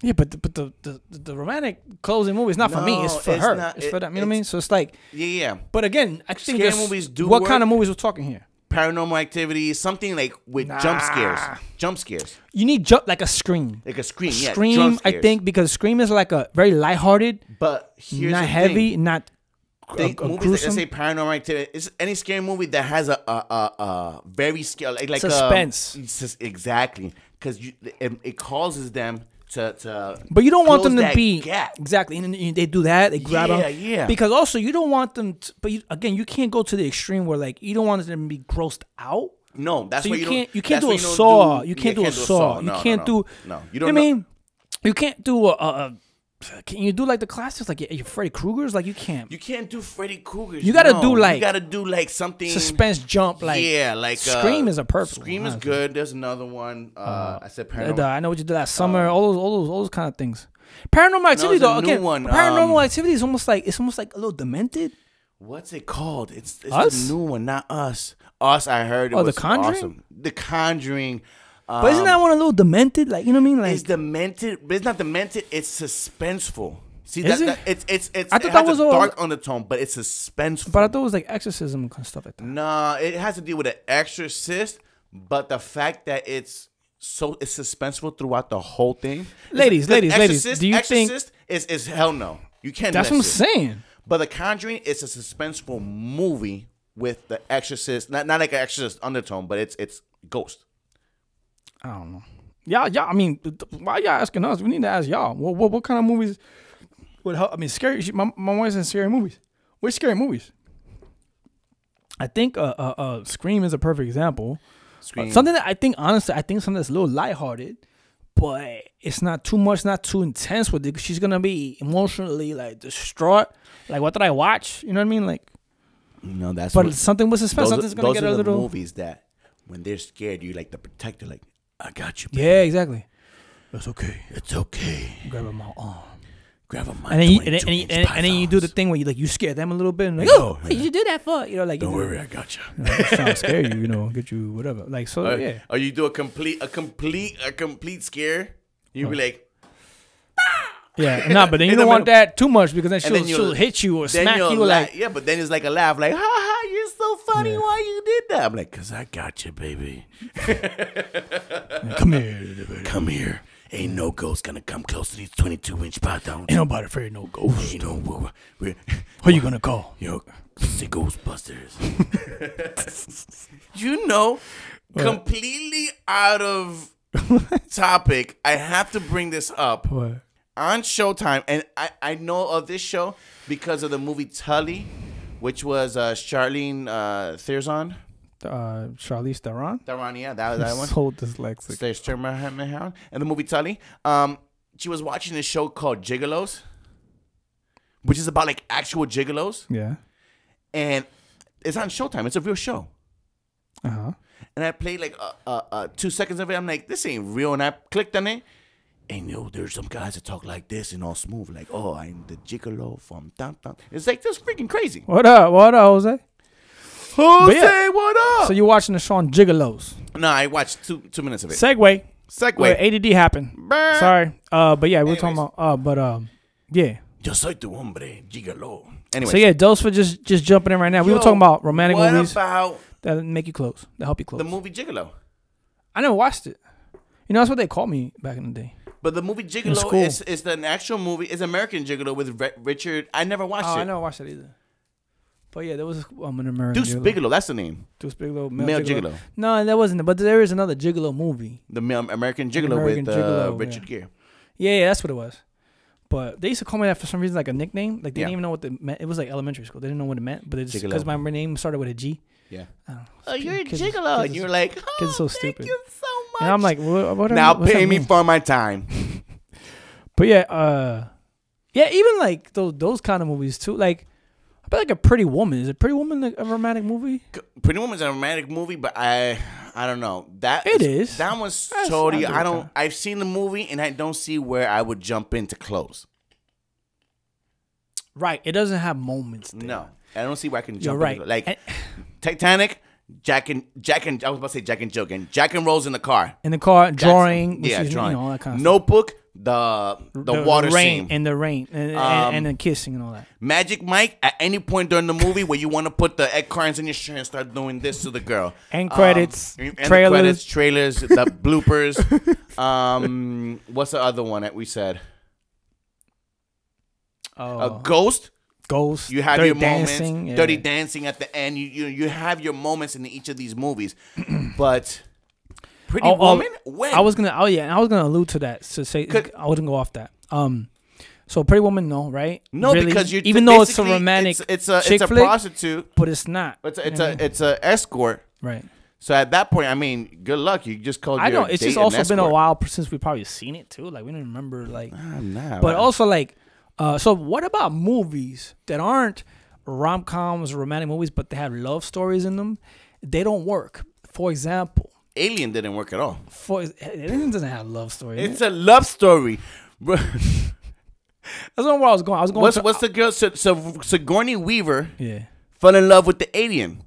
Yeah, but the romantic closing movie is not for me. It's for her. It's for them. You know what I mean? So it's like yeah. But again, I think scary movies do. What kind of movies we're talking here? Paranormal Activity, something like with jump scares. Jump scares. You need like a Scream. Like a Scream. Yeah. Scream, I think, because Scream is like a very lighthearted, but here's not the heavy, thing. not. Movies that say paranormal activity, it's any scary movie that has a very scary like suspense. Exactly, because it causes them to. But you don't want them to be gap. Exactly, and they do that. They grab them. Yeah. Because also you don't want them. But again, you can't go to the extreme where like you don't want them to be grossed out. No, that's so why you can't do a Saw. You can't do a Saw. You can't do. No, you don't. I mean, you can't do a. Can you do like the classics, like your Freddy Krueger's? Like you can't. You can't do Freddy Krueger's. You gotta do like. You gotta do like something suspense jump. Like like Scream is a perfect. Scream is good. There's another one. I said Paranormal. I know what you did last summer. All those kind of things. Paranormal Activity though. Again, Paranormal Activity is almost like a little demented. What's it called? It's Us? the new one, not Us. Us, I heard it was The Conjuring? awesome. The Conjuring. But isn't that one a little demented? Like, you know what I mean? Like, it's demented, but it's not demented. It's suspenseful. See, it's. I thought that was a dark undertone, but it's suspenseful. But I thought it was like exorcism and stuff like that. Nah, it has to do with an exorcist. But the fact that it's suspenseful throughout the whole thing. Ladies, do you think is hell no? You can't. That's do that what I'm shit. saying. But The Conjuring is a suspenseful movie with the exorcist, not like an exorcist undertone, but it's ghost. I don't know. Y'all. I mean, why y'all asking us? We need to ask y'all. What kind of movies would help? I mean, scary. My wife's in scary movies. Which scary movies? I think Scream is a perfect example. Something that I think, honestly, something that's a little lighthearted, but it's not too much, not too intense with it. She's gonna be emotionally like distraught. Like, what did I watch? You know what I mean? Like, no, that's. But something with suspense. Something's gonna get a little. Movies that when they're scared, you like the protector. Like, I got you. Baby. Yeah, exactly. It's okay. It's okay. Grab him my arm. Grab him my and then you do the thing where you scare them a little bit and like, oh, what you do that for? Don't worry, I got you. I'm just trying to scare you, get you whatever. Like so, yeah. Or you do a complete scare. You be like, yeah, but then you don't want that too much because then she'll hit you or smack you like. Yeah, but then it's like a laugh, like, ha ha, you're so funny. Why you did that? I'm like, cause I got you, baby. Come here. Come here. Ain't no ghost gonna come close to these 22-inch pythons. Ain't nobody afraid of no ghost. Who you gonna call? Say Ghostbusters. Completely out of topic. I have to bring this up. What? On Showtime, and I know of this show because of the movie Tully, which was Charlene Theron. Charlize Theron? Theron, yeah, that one. So dyslexic. And the movie Tully. She was watching this show called Gigolos, which is about like actual gigolos. Yeah. And it's on Showtime. It's a real show. Uh-huh. And I played like 2 seconds of it. I'm like, this ain't real. And I clicked on it. And there's some guys that talk like this and all smooth, like, oh, I'm the gigolo from downtown. It's like this freaking crazy. What up, Jose? Jose, what up? So you're watching the show on Gigolos? No, I watched 2 minutes of it. Segue. ADD happened. Burr. Sorry. But yeah, we're talking about. Yeah. Yo soy tu hombre, gigolo. Anyway. So yeah, Dose for just jumping in right now. We were talking about romantic movies. What about that make you close? That help you close. The movie Gigolo. I never watched it. That's what they called me back in the day. But the movie Gigolo is an actual movie. It's American Gigolo with Richard. I never watched it. I never watched it either. But yeah, there was an American Deuce Bigelow, that's the name. Deuce Bigelow, male Gigolo. No, that wasn't it. But there is another Gigolo movie. The American Gigolo with Richard Gere. Yeah, that's what it was. But they used to call me that for some reason, like a nickname. Like they didn't even know what it meant. It was like elementary school. They didn't know what it meant. But it's because my name started with a G. Yeah. Oh, you're a Gigolo. And you're like, oh, kids are so stupid. Thank you so much. And I'm like, what now pay me for my time. But yeah, even like those kind of movies too. Like, I bet like a Pretty Woman. Is it Pretty Woman a romantic movie? Pretty Woman's a romantic movie, but I don't know. That one's totally. I've seen the movie and I don't see where I would jump in to close. Right. It doesn't have moments there. No. I don't see where I can jump in. Like Titanic, Jack and I was about to say Jack and Jill again. Jack and Rose in the car. Drawing. Drawing. All that kind of Notebook. Stuff. The water rain scene. and the rain and the kissing and all that. Magic Mike, at any point during the movie where you want to put the egg cartons in your shirt and start doing this to the girl. And credits, trailers, the bloopers. What's the other one that we said? Ghost. You have your moments. Dirty Dancing at the end. You have your moments in each of these movies. But Pretty Woman? When? I was gonna allude to that to say I wouldn't go off that. So Pretty Woman, no, right? No, really? Because even though it's a romantic, it's a flick, prostitute, but it's not. It's a escort, right? So at that point, I mean, good luck. You just called. I know it's just also been a while since we probably seen it too. Like we didn't remember like. But also like, so what about movies that aren't rom-coms or romantic movies, but they have love stories in them? They don't work. For example. Alien didn't work at all. Alien doesn't have a love story. It's a love story. That's not where I was going. What's the girl? Sigourney Weaver. Yeah. Fell in love with the alien.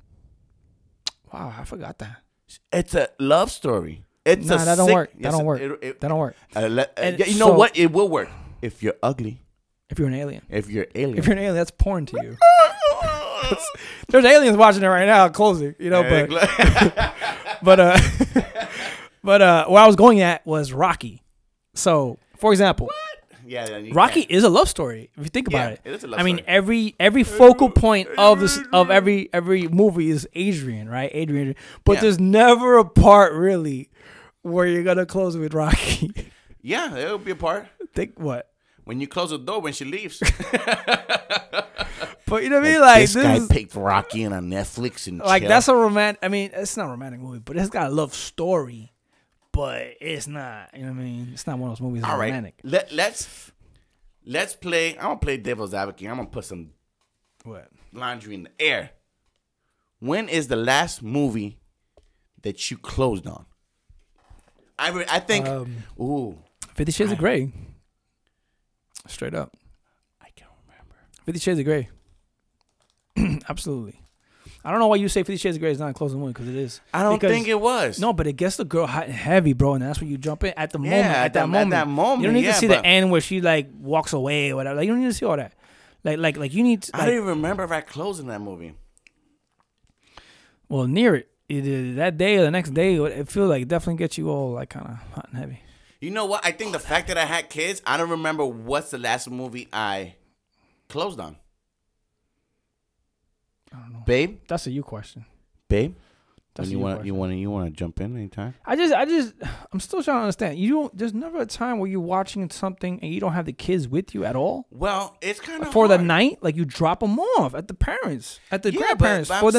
Wow, I forgot that. It's a love story. That don't work. That don't work. That don't work. You know what? It will work if you're ugly. If you're an alien. If you're an alien, that's porn to you. There's aliens watching it right now, closing. But where I was going at was Rocky. So, for example, Rocky is a love story. If you think about it, it is a love story. I mean, every focal point of every movie is Adrian, right? Adrian, but there's never a part really where you're gonna close with Rocky. Yeah, there'll be a part. Think what? When you close the door when she leaves. But you know what I mean? Like this guy picked Rocky on Netflix and like chill. That's a romantic. I mean, it's not a romantic movie, but it's got a love story. But it's not. You know what I mean? It's not one of those movies that's romantic. Let's play. I'm gonna play devil's advocate. I'm gonna put some laundry in the air. When is the last movie that you closed on? I think. 50 Shades of Grey. Straight up. I can't remember. 50 Shades of Grey. Absolutely. I don't know why you say 50 Shades of Grey is not a closing movie, because it is. I don't think it was. No, but it gets the girl hot and heavy, bro, and that's when you jump in at the moment. At that moment. You don't need to see the end where she like walks away or whatever. Like, you don't need to see all that. Like you need to. Like, I don't even remember if I closed in that movie. Well, near it. Either that day or the next day, it feels like it definitely gets you all like kind of hot and heavy. You know what? I think the fact that I had kids, I don't remember what's the last movie I closed on. I don't know. Babe? That's a you question. Babe? That's you want to jump in anytime? I'm still trying to understand. There's never a time where you're watching something and you don't have the kids with you at all. Well, it's kind of for hard. the night, like you drop them off at the parents, at the grandparents but for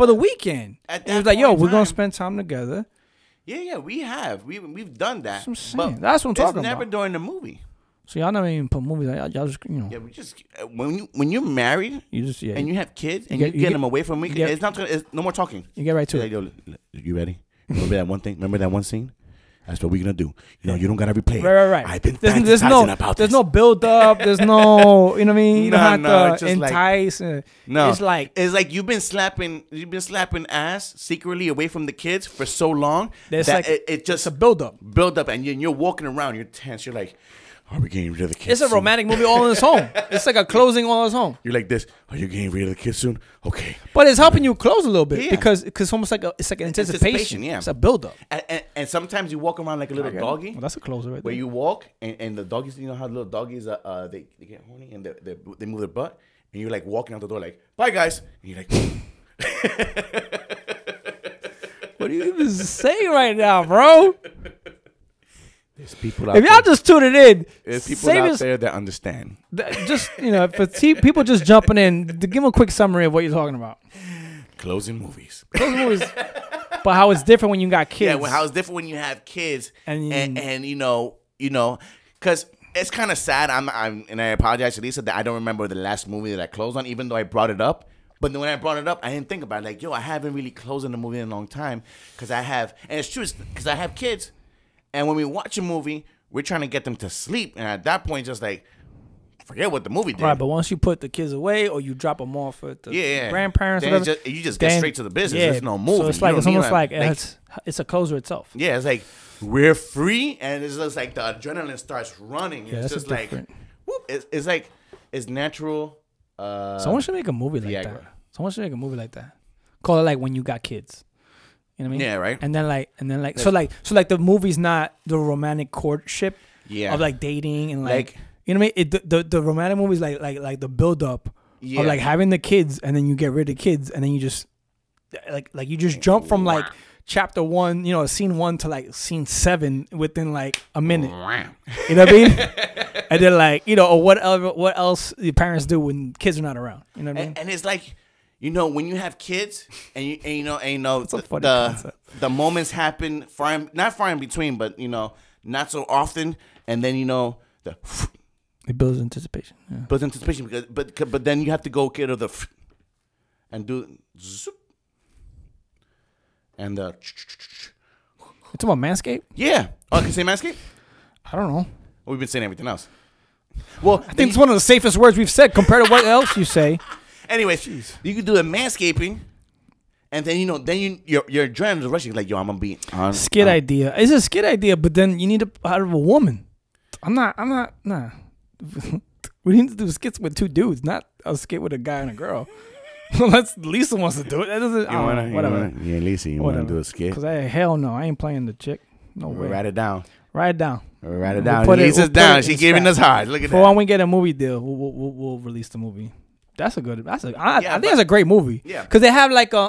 the weekend. At and it's like, yo, we're gonna spend time together. Yeah, we have. We've done that. That's what I'm saying. That's what I'm talking about. It's never during the movie. So y'all never even put movies. Y'all just Yeah, we just when you're married, and you have kids and you get them away from me. It's not. It's no more talking. You get right to it. Yo, you ready? Remember that one thing? Remember that one scene? That's what we're gonna do. You don't gotta replay it. Right. I've been fantasizing about this. There's no build up. There's no, you know what I mean. You don't have to just entice. No, it's like you've been slapping ass secretly away from the kids for so long that like it just a build up, and you're walking around, you're tense. You're like, are we getting rid of the kids? It's a romantic movie all in its home. It's like a closing all in its home. You're like this. Are you getting rid of the kids soon? Okay. But it's helping you close a little bit because it's almost like it's like an anticipation. Yeah. It's a build up. And sometimes you walk around like a little doggy. Well, that's a closer right there. Where you walk and the doggies, you know how little doggies they get horny and they move their butt and you're like walking out the door like, bye guys. And you're like, what are you even saying right now, bro? There's people out if y'all just tuned it in, there's people out there that understand. Just for people just jumping in, to give them a quick summary of what you're talking about. Closing movies. But how it's different when you got kids. Yeah, well, how it's different when you have kids, and because it's kind of sad. And I apologize to Lisa that I don't remember the last movie that I closed on, even though I brought it up. But then when I brought it up, I didn't think about it. Like, I haven't really closed on a movie in a long time because I have, and it's true because I have kids. And when we watch a movie, we're trying to get them to sleep. And at that point, just like, forget what the movie did. Right, but once you put the kids away or you drop them off at the grandparents, then you just get straight to the business. There's no movie. So it's almost like it's a closer itself. Yeah, it's like we're free, and it's just like the adrenaline starts running. Yeah, it's just like, whoop, it's like it's natural. Someone should make a movie like that. Someone should make a movie like that. Call it like When You Got Kids. You know what I mean? Yeah, right. And then so the movie's not the romantic courtship of like dating and like you know what I mean? The romantic movie's like the build up of like having the kids and then you get rid of kids and then you just like you just jump from like chapter 1, scene 1 to like scene 7 within like a minute. You know what I mean? And then or what else your parents do when kids are not around. You know what I mean? And it's like, when you have kids and the moments happen not far in between, but not so often, and then it builds anticipation. Yeah. Builds anticipation but then you have to go get the and do zoop, and you talking about Manscaped? Yeah. Oh, I can say Manscaped? I don't know. Well, we've been saying everything else. Well, I think it's one of the safest words we've said compared to what else you say. Anyways, you can do a manscaping, and then your adrenaline is rushing. Like, I'm gonna be on. Skid idea. It's a skid idea, but then you need to out of a woman. I'm not. Nah. We need to do skits with 2 dudes, not a skit with a guy and a girl. Unless Lisa wants to do it. That doesn't. Whatever. Yeah, Lisa, you want to do a skit? Because hell no, I ain't playing the chick. No way. Write it down. Write it down. Write it down. Lisa's down. She's giving us hard. Look at that. For when we get a movie deal, we'll release the movie. I think that's a great movie. Yeah. Because they have like a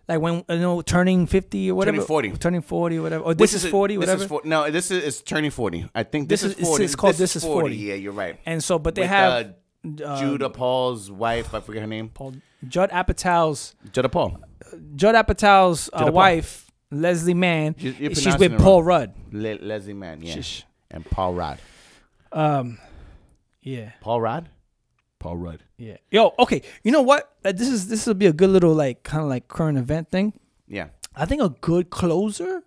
like when turning 50 or whatever. Turning 40 or whatever. Or this is 40, whatever. No, this is turning 40. I think this is 40. It's called This is 40. Yeah, you're right. And so, but they have Judah Paul's wife. I forget her name. Judd Apatow's wife, Leslie Mann. She's with Paul Rudd. Leslie Mann, yeah. And Paul Rudd. Yeah. Paul Rudd. Yeah. Yo, okay. You know what? This will be a good little kind of like current event thing. Yeah. I think a good closer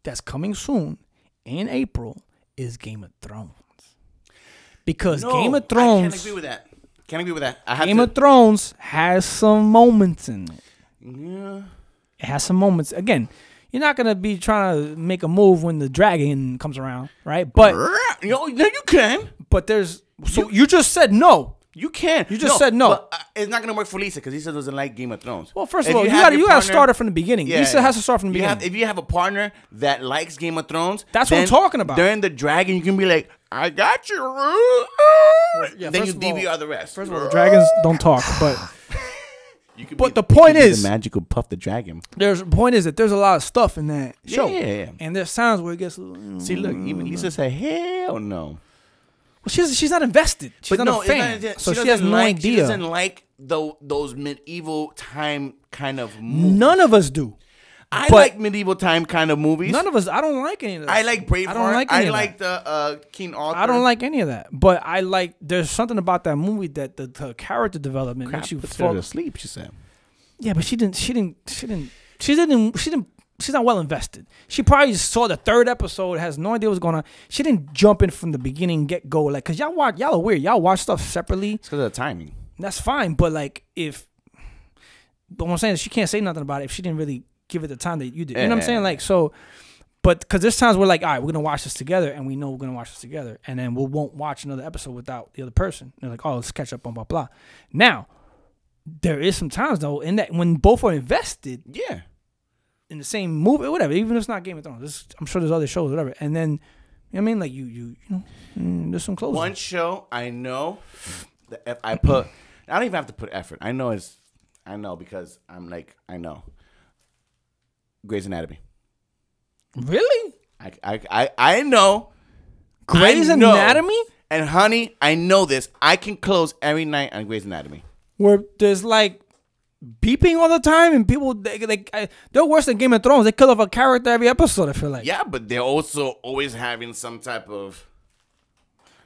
that's coming soon in April is Game of Thrones. Because Game of Thrones... I can't agree with that. Can't agree with that. Game of Thrones has some moments in it. Yeah. It has some moments. Again, you're not going to be trying to make a move when the dragon comes around, right? But... you can. But there's... So you just said no. You can. You just said no. But, it's not going to work for Lisa because Lisa doesn't like Game of Thrones. Well, first of all, you got to start it from the beginning. Yeah, Lisa has to start from the beginning. If you have a partner that likes Game of Thrones, that's what I'm talking about. During the dragon, you can be like, I got you. Then you DVR the rest. First of all, the dragons don't talk, but... But the point is, the magical Puff the Dragon. The point is that there's a lot of stuff in that show. Yeah. And there's times where it gets... See, look, even Lisa said, hell no. Well, she's not invested. She's not a fan. So she has no idea. She doesn't like those medieval time kind of movies. None of us do. I like medieval time kind of movies. None of us. I don't like any of that. I like Braveheart. I don't like any of that. I like the King Arthur. I don't like any of that. But I like... There's something about that movie that the character development makes you fall asleep, she said. Yeah, but she's not well invested. She probably just saw the third episode, has no idea what's going on. She didn't jump in from the beginning, get go. Like, cause y'all are weird. Y'all watch stuff separately. It's because of the timing. That's fine, but like but what I'm saying is she can't say nothing about it if she didn't really give it the time that you did. You know what I'm saying? Like, so, but because there's times we're like, all right, we're gonna watch this together, and we know we're gonna watch this together, and then we won't watch another episode without the other person. They're like, oh, let's catch up on blah blah. Now, there is some times though in that when both are invested, in the same movie or whatever, even if it's not Game of Thrones, I'm sure there's other shows, whatever. And then, you know what I mean, like you know, there's some closure. One show I know that if I don't even have to put effort. I know because I'm like, I know. Grey's Anatomy. Really? I know. Grey's Anatomy? And honey, I know this. I can close every night on Grey's Anatomy. Where there's like beeping all the time and people they're worse than Game of Thrones. They kill off a character every episode, I feel like. Yeah, but they're also always having some type of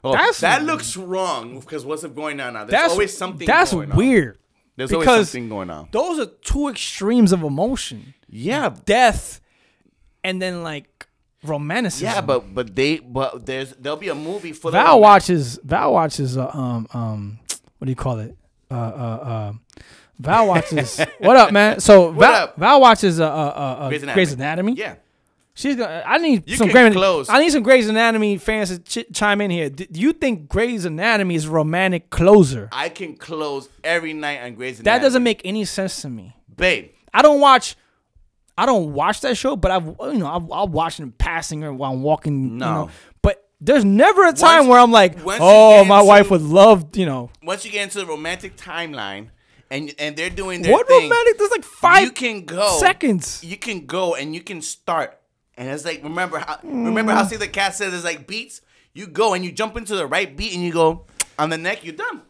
that looks wrong because what's going on now? There's always something going on. That's weird. There's always something going on. Those are two extremes of emotion. Yeah. Death and then like romanticism. Yeah, but there'll be a movie for Val watches what do you call it? Val watches. What up, man? So Val watches Grey's Anatomy. Yeah, she's gonna. I need some Grey's Anatomy fans to chime in here. Do you think Grey's Anatomy is a romantic closer? I can close every night on Grey's Anatomy. That doesn't make any sense to me, babe. I don't watch that show, but I'll watch it in passing or while I'm walking. No. You know, but there's never a time where I'm like, oh, my wife would love, you know. Once you get into the romantic timeline and they're doing their what thing. Romantic? There's like 5 you can go, seconds. You can go and you can start. And it's like, remember how Save the Cat said there's like beats? You go and you jump into the right beat and you go on the neck, you're done.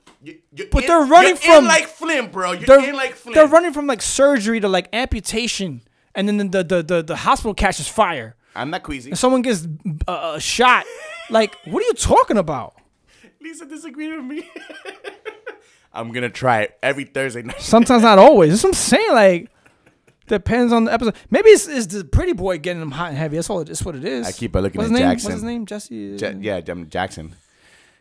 They're running from like Flynn, bro. You're in like Flynn. They're running from like surgery to like amputation. And then the hospital catches fire. I'm not queasy. And someone gets shot. Like, what are you talking about? Lisa disagreed with me. I'm going to try it every Thursday night. Sometimes not always. That's what I'm saying. Like, depends on the episode. Maybe it's the pretty boy getting them hot and heavy. That's what it is. I keep looking at Jackson. What's his name? Jesse? Jackson.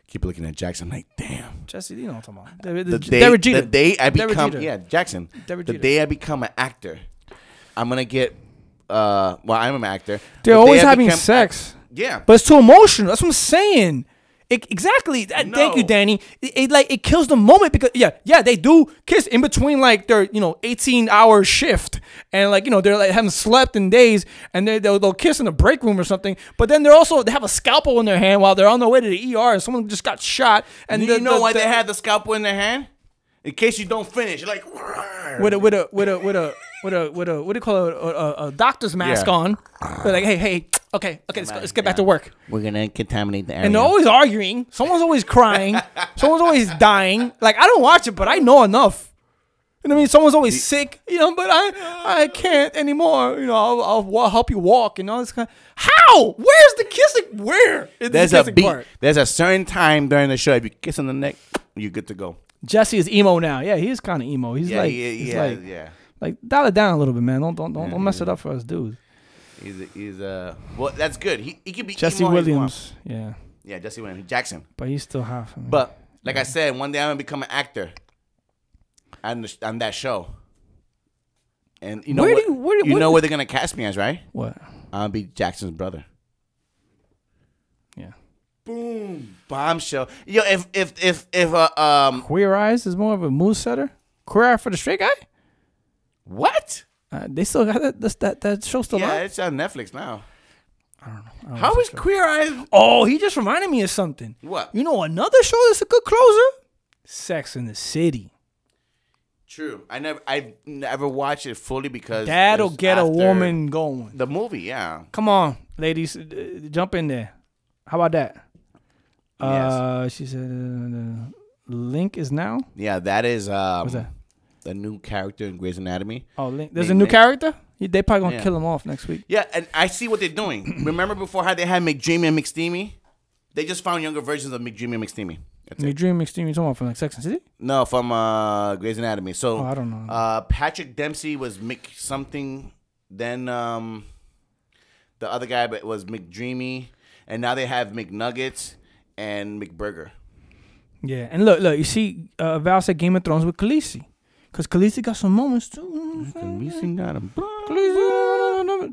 Keep looking at Jackson. I'm like, damn. Jesse, you know what I'm talking about. The day I become... Yeah, Jackson. The day I become an actor... I'm going to get, I'm an actor. They're always having sex. Yeah. But it's too emotional. That's what I'm saying. Exactly. Thank you, Danny. It kills the moment because, they do kiss in between like their, 18-hour shift. And like, they're like haven't slept in days and they'll kiss in the break room or something. But then they have a scalpel in their hand while they're on their way to the ER and someone just got shot. And you know why they had the scalpel in their hand? In case you don't finish. You're like, with a what do you call it? A doctor's mask on. They're like, hey, okay, let's get back to work. We're gonna contaminate the area. And they're always arguing. Someone's always crying. Someone's always dying. Like, I don't watch it, but I know enough. You know what I mean? Someone's always sick. But I can't anymore. I'll help you walk and all this kind. How? Where's the kissing? Where? There's a beat. Part? There's a certain time during the show. If you kiss on the neck, you're good to go. Jesse is emo now. Yeah, he is kind of emo. He's like, like, dial it down a little bit, man. Don't mess it up for us dudes. He's well, that's good. He could be Jesse Williams. Yeah. Yeah, Jesse Williams. Jackson. But he's still half. But like I said, one day I'm gonna become an actor on that show. And you know you know where they're gonna cast me as, right? What? I'll be Jackson's brother. Yeah. Boom. Bombshell. Yo, if Queer Eyes is more of a mood setter. Queer Eye for the Straight Guy. What? They still got that show still on? Yeah, it's on Netflix now. I don't know. How is Queer Eyes? Oh, he just reminded me of something. What? You know another show that's a good closer? Sex in the City. True. I've never watched it fully because that'll get a woman going. The movie, yeah. Come on, ladies, jump in there. How about that? Yes. She said, Link is now? Yeah, that is what's that? The new character in Grey's Anatomy. Oh, Link. There's a new character? They probably going to kill him off next week. Yeah, and I see what they're doing. Remember before how they had McDreamy and McSteamy? They just found younger versions of McDreamy and McSteamy. McDreamy, McSteamy, talking about from like Sex and City? No, from Grey's Anatomy. So I don't know. Patrick Dempsey was Mick something. Then the other guy was McDreamy. And now they have McNuggets and McBurger. Yeah, and look, you see, Val said Game of Thrones with Khaleesi. Because Khaleesi got some moments, too. Khaleesi got him.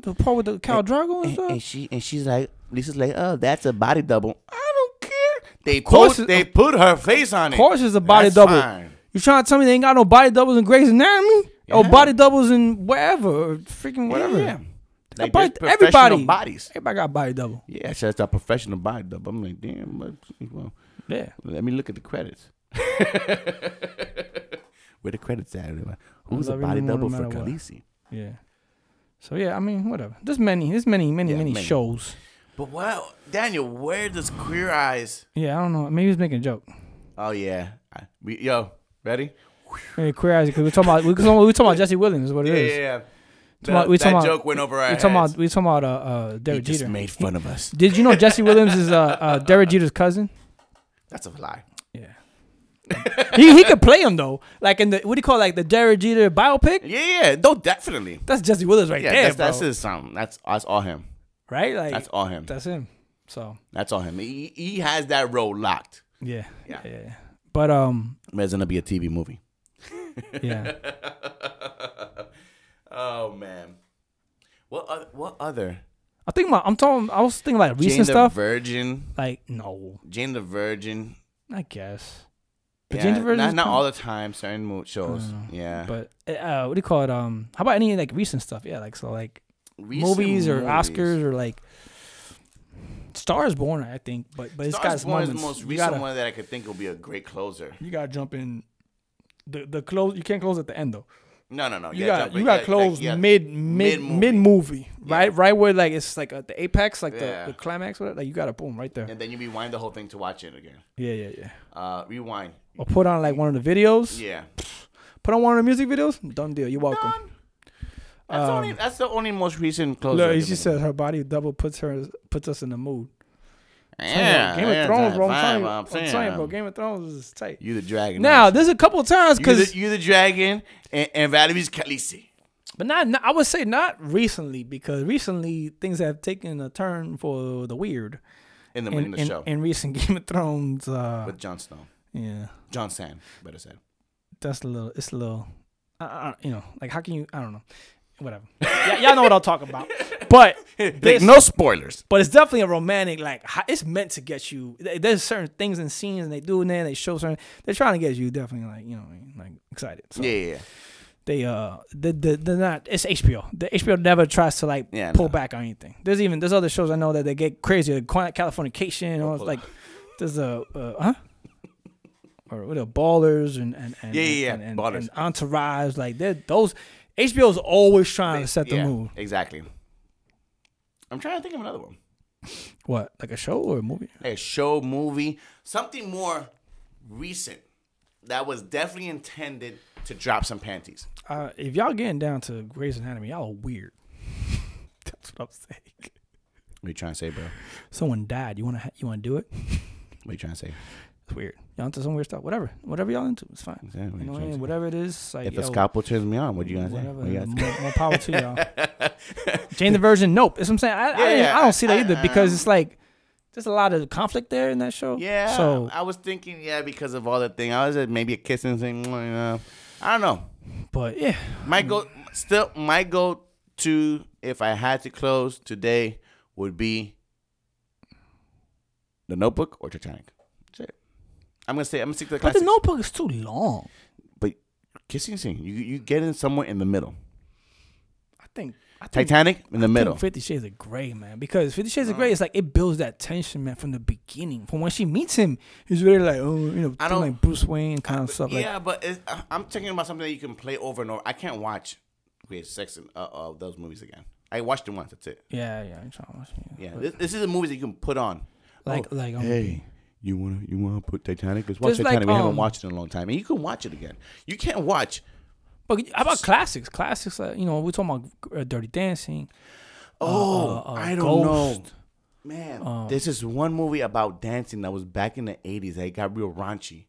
The part with the Khal Drogo and stuff. And she's like, Lisa's like, oh, that's a body double. I don't care. They put her face on it. Of course it's a body double. Fine. You trying to tell me they ain't got no body doubles in Grey's Anatomy? Yeah. Or body doubles in wherever, or freaking whatever. Yeah. Like everybody bodies. Everybody got body double. Yeah, so that's a professional body double. I'm like, damn. Well, yeah. Let me look at the credits. Where the credits at? Who's a body double for Khaleesi? Yeah. So yeah, I mean, whatever. There's many shows. But well, Daniel, where does Queer Eyes? Yeah, I don't know. Maybe he's making a joke. Oh yeah. Yo, ready? Hey, Queer Eyes, because we talking about Jesse Williams is what it is. Yeah. That joke went over our heads. We talking about Derek Jeter. He just made fun of us. Did you know Jesse Williams is Derek Jeter's cousin? That's a lie. Yeah. he could play him though, like in the what do you call it, like the Derek Jeter biopic? Yeah, no, definitely. That's Jesse Williams right there. That's his song. That's all him. Right, like that's all him. That's him. So that's all him. He has that role locked. Yeah. But there's gonna be a TV movie. Yeah. Oh man, what other? I was thinking like recent Jane stuff. Jane the Virgin. Like no. Jane the Virgin. I guess. But yeah, Jane the Virgin. Not all the time. Certain shows. Yeah. But what do you call it? How about any like recent stuff? Yeah, like so like movies or Oscars or like Star is Born. I think, but it's got its moments. Is the most recent one that I could think will be a great closer. You gotta jump in. The close. You can't close at the end though. No. You got close mid movie, right? Right where like it's like at the apex, like the climax, whatever. Like you got to boom right there. And then you rewind the whole thing to watch it again. Yeah. Rewind. Or put on like one of the videos. Yeah. Put on one of the music videos. Done deal. You're welcome. That's the only most recent closer. Look, she said her body double puts us in the mood. Yeah, Game of Thrones, bro. I'm saying, bro. Game of Thrones is tight. You the dragon. Now, there's a couple of times because you the dragon and Valerie's Khaleesi. But not, I would say not recently, because recently things have taken a turn for the weird. In the show. In recent Game of Thrones. With Jon Snow. Yeah. Jon Sand, better said. It's a little, like how can you, I don't know. Whatever. Y'all know what I'll talk about. But no spoilers. But it's definitely a romantic, like it's meant to get you. There's certain things and scenes and they do in there, they show certain, they're trying to get you definitely like excited. So yeah. They're not, it's HBO. The HBO never tries to pull back on anything. There's other shows I know that they get crazy, Californication, or like there's or with the Ballers and Ballers. And Entourage, like those HBO's always trying to set the mood. Exactly. I'm trying to think of another one. What, like a show or a movie? A show, movie, something more recent that was definitely intended to drop some panties. If y'all getting down to Grey's Anatomy, y'all are weird. That's what I'm saying. What are you trying to say, bro? Someone died. You wanna do it? What are you trying to say? It's weird. y'all into some weird stuff. Whatever y'all into, it's fine. Exactly. You know what I mean? Whatever it is. Like, if a scalpel turns me on, what you gonna say? More power to y'all. Jane the Virgin, nope. That's what I'm saying. I don't see that either because it's like there's a lot of conflict there in that show. Yeah. So I was thinking, because of all the thing, I was maybe a kissing thing. I don't know. But yeah, my go to if I had to close today would be The Notebook or Titanic. That's it. I'm gonna stick to the classics. But The Notebook is too long. But kissing scene, you get in somewhere in the middle. I think Titanic in the middle. 50 Shades of Grey, man. Because 50 Shades of Grey is like it builds that tension, man, from the beginning. From when she meets him, he's really like, like Bruce Wayne kind of stuff. Yeah, but I'm talking about something that you can play over and over. I can't watch great sex and those movies again. I watched them once. That's it. Yeah. I'm trying to watch it. Yeah, this is a movie that you can put on. Hey, you wanna put Titanic? Let's watch Titanic. We haven't watched it in a long time, and you can watch it again. You can't watch. But how about classics? Classics, we're talking about Dirty Dancing. I don't know, man. This is one movie about dancing that was back in the '80s. That got real raunchy.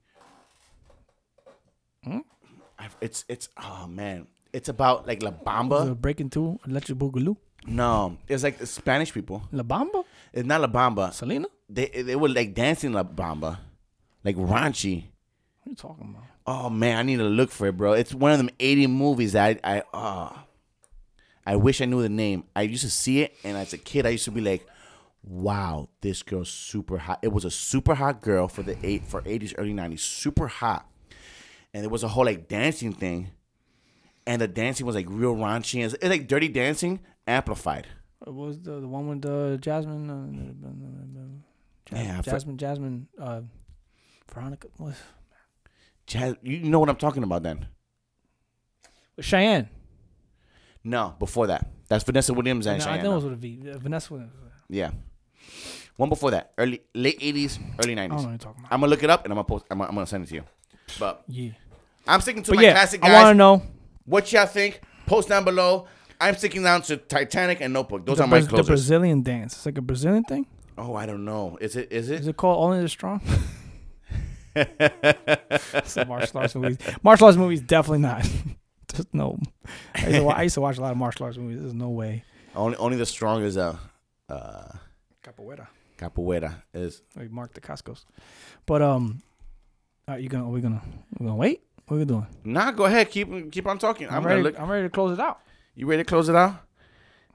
It's oh man, it's about like La Bamba. Breaking Two, Electric Boogaloo. No, it's like the Spanish people. La Bamba? It's not La Bamba. Selena? They were like dancing La Bamba, like raunchy. What are you talking about? Oh man, I need to look for it, bro. It's one of them 80 movies that I wish I knew the name. I used to see it, and as a kid, I used to be like, "Wow, this girl's super hot." It was a super hot girl for 80s, early 90s, super hot, and it was a whole like dancing thing, and the dancing was like real raunchy. It's like Dirty Dancing amplified. It was the one with Jasmine. Jasmine. Veronica was. You know what I'm talking about then? With Cheyenne. No, before that. That's Vanessa Williams and Cheyenne. I know it was with a V. Vanessa Williams. Yeah. One before that. Late 80s, early 90s. I don't know what you're talking about. I'm going to look it up and I'm gonna send it to you. But yeah. I'm sticking to my classic guys. I want to know. What y'all think? Post down below. I'm sticking down to Titanic and Notebook. Those are my closers. The Brazilian dance. It's like a Brazilian thing? Oh, I don't know. Is it? Is it called Only the Strong? Some martial arts movies. Martial arts movies, definitely not. Just no. I used to watch a lot of martial arts movies. There's no way. Only the Strong is Capoeira is like Mark the Cascos. But are we gonna wait? What are we doing? Nah, go ahead. Keep on talking. I'm ready to close it out. You ready to close it out?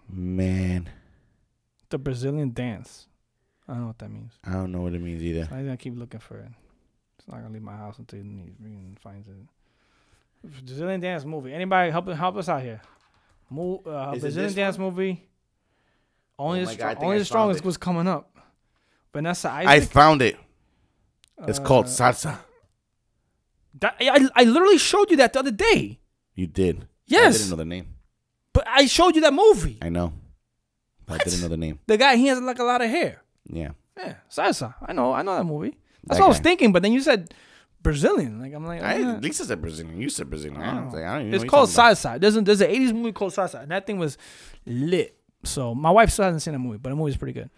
Man. The Brazilian dance. I don't know what that means. I don't know what it means either. I'm gonna keep looking for it. It's not gonna leave my house until he finds it. Brazilian dance movie. Anybody help us out here? Brazilian dance movie. Only the strongest was coming up. Vanessa Isaac. I found it. It's called Salsa. I literally showed you that the other day. You did. Yes. I didn't know the name. But I showed you that movie. I know. But I didn't know the name. The guy, he has like a lot of hair. Yeah. Yeah. Salsa. I know that movie. That's what I was thinking, but then you said Brazilian. Like I'm like, Lisa said Brazilian. You said Brazilian. I don't even it's called Salsa. There's an 80s movie called Salsa, and that thing was lit. So my wife still hasn't seen that movie, but the movie's pretty good.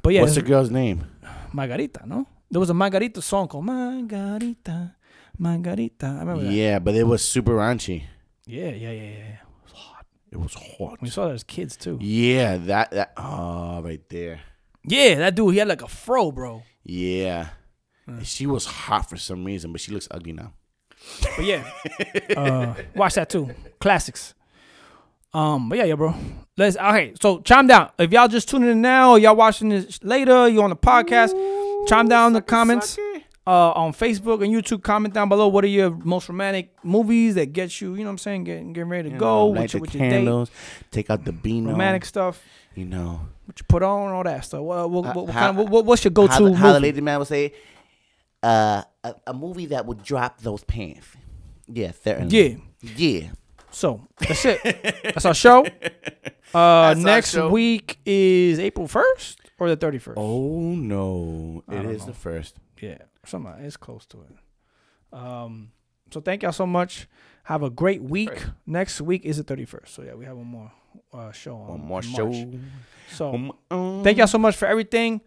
But yeah, what's the girl's name? Margarita. No, there was a Margarita song called Margarita. I remember that. Yeah, but it was super raunchy. Yeah. It was hot. It was hot. We saw that as kids too. Yeah, that. Oh, right there. Yeah, that dude. He had like a fro, bro. Yeah. She was hot for some reason, but she looks ugly now. But yeah, watch that too. Classics. But yeah, bro. Okay. So chime down if y'all just tuning in now, or y'all watching this later. You on the podcast? Chime down in the comments. On Facebook and YouTube, comment down below. What are your most romantic movies that get you? You know what I'm saying? Getting ready to go with your candles, date. Take out the beano. Romantic stuff. You know what you put on, all that stuff. What's your go-to movie? How the lady man would say, a movie that would drop those pants. Yeah, certainly. Yeah. So that's it. That's our show. Next week is April 1st or the 31st. Oh no, it is the 1st. Yeah, it's close to it. So thank y'all so much. Have a great week. Right. Next week is the 31st. So yeah, we have one more show on. One more show. So thank y'all so much for everything.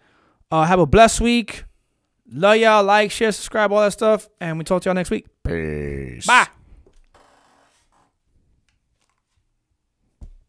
Have a blessed week. Love y'all. Like, share, subscribe, all that stuff. And we talk to y'all next week. Peace. Bye.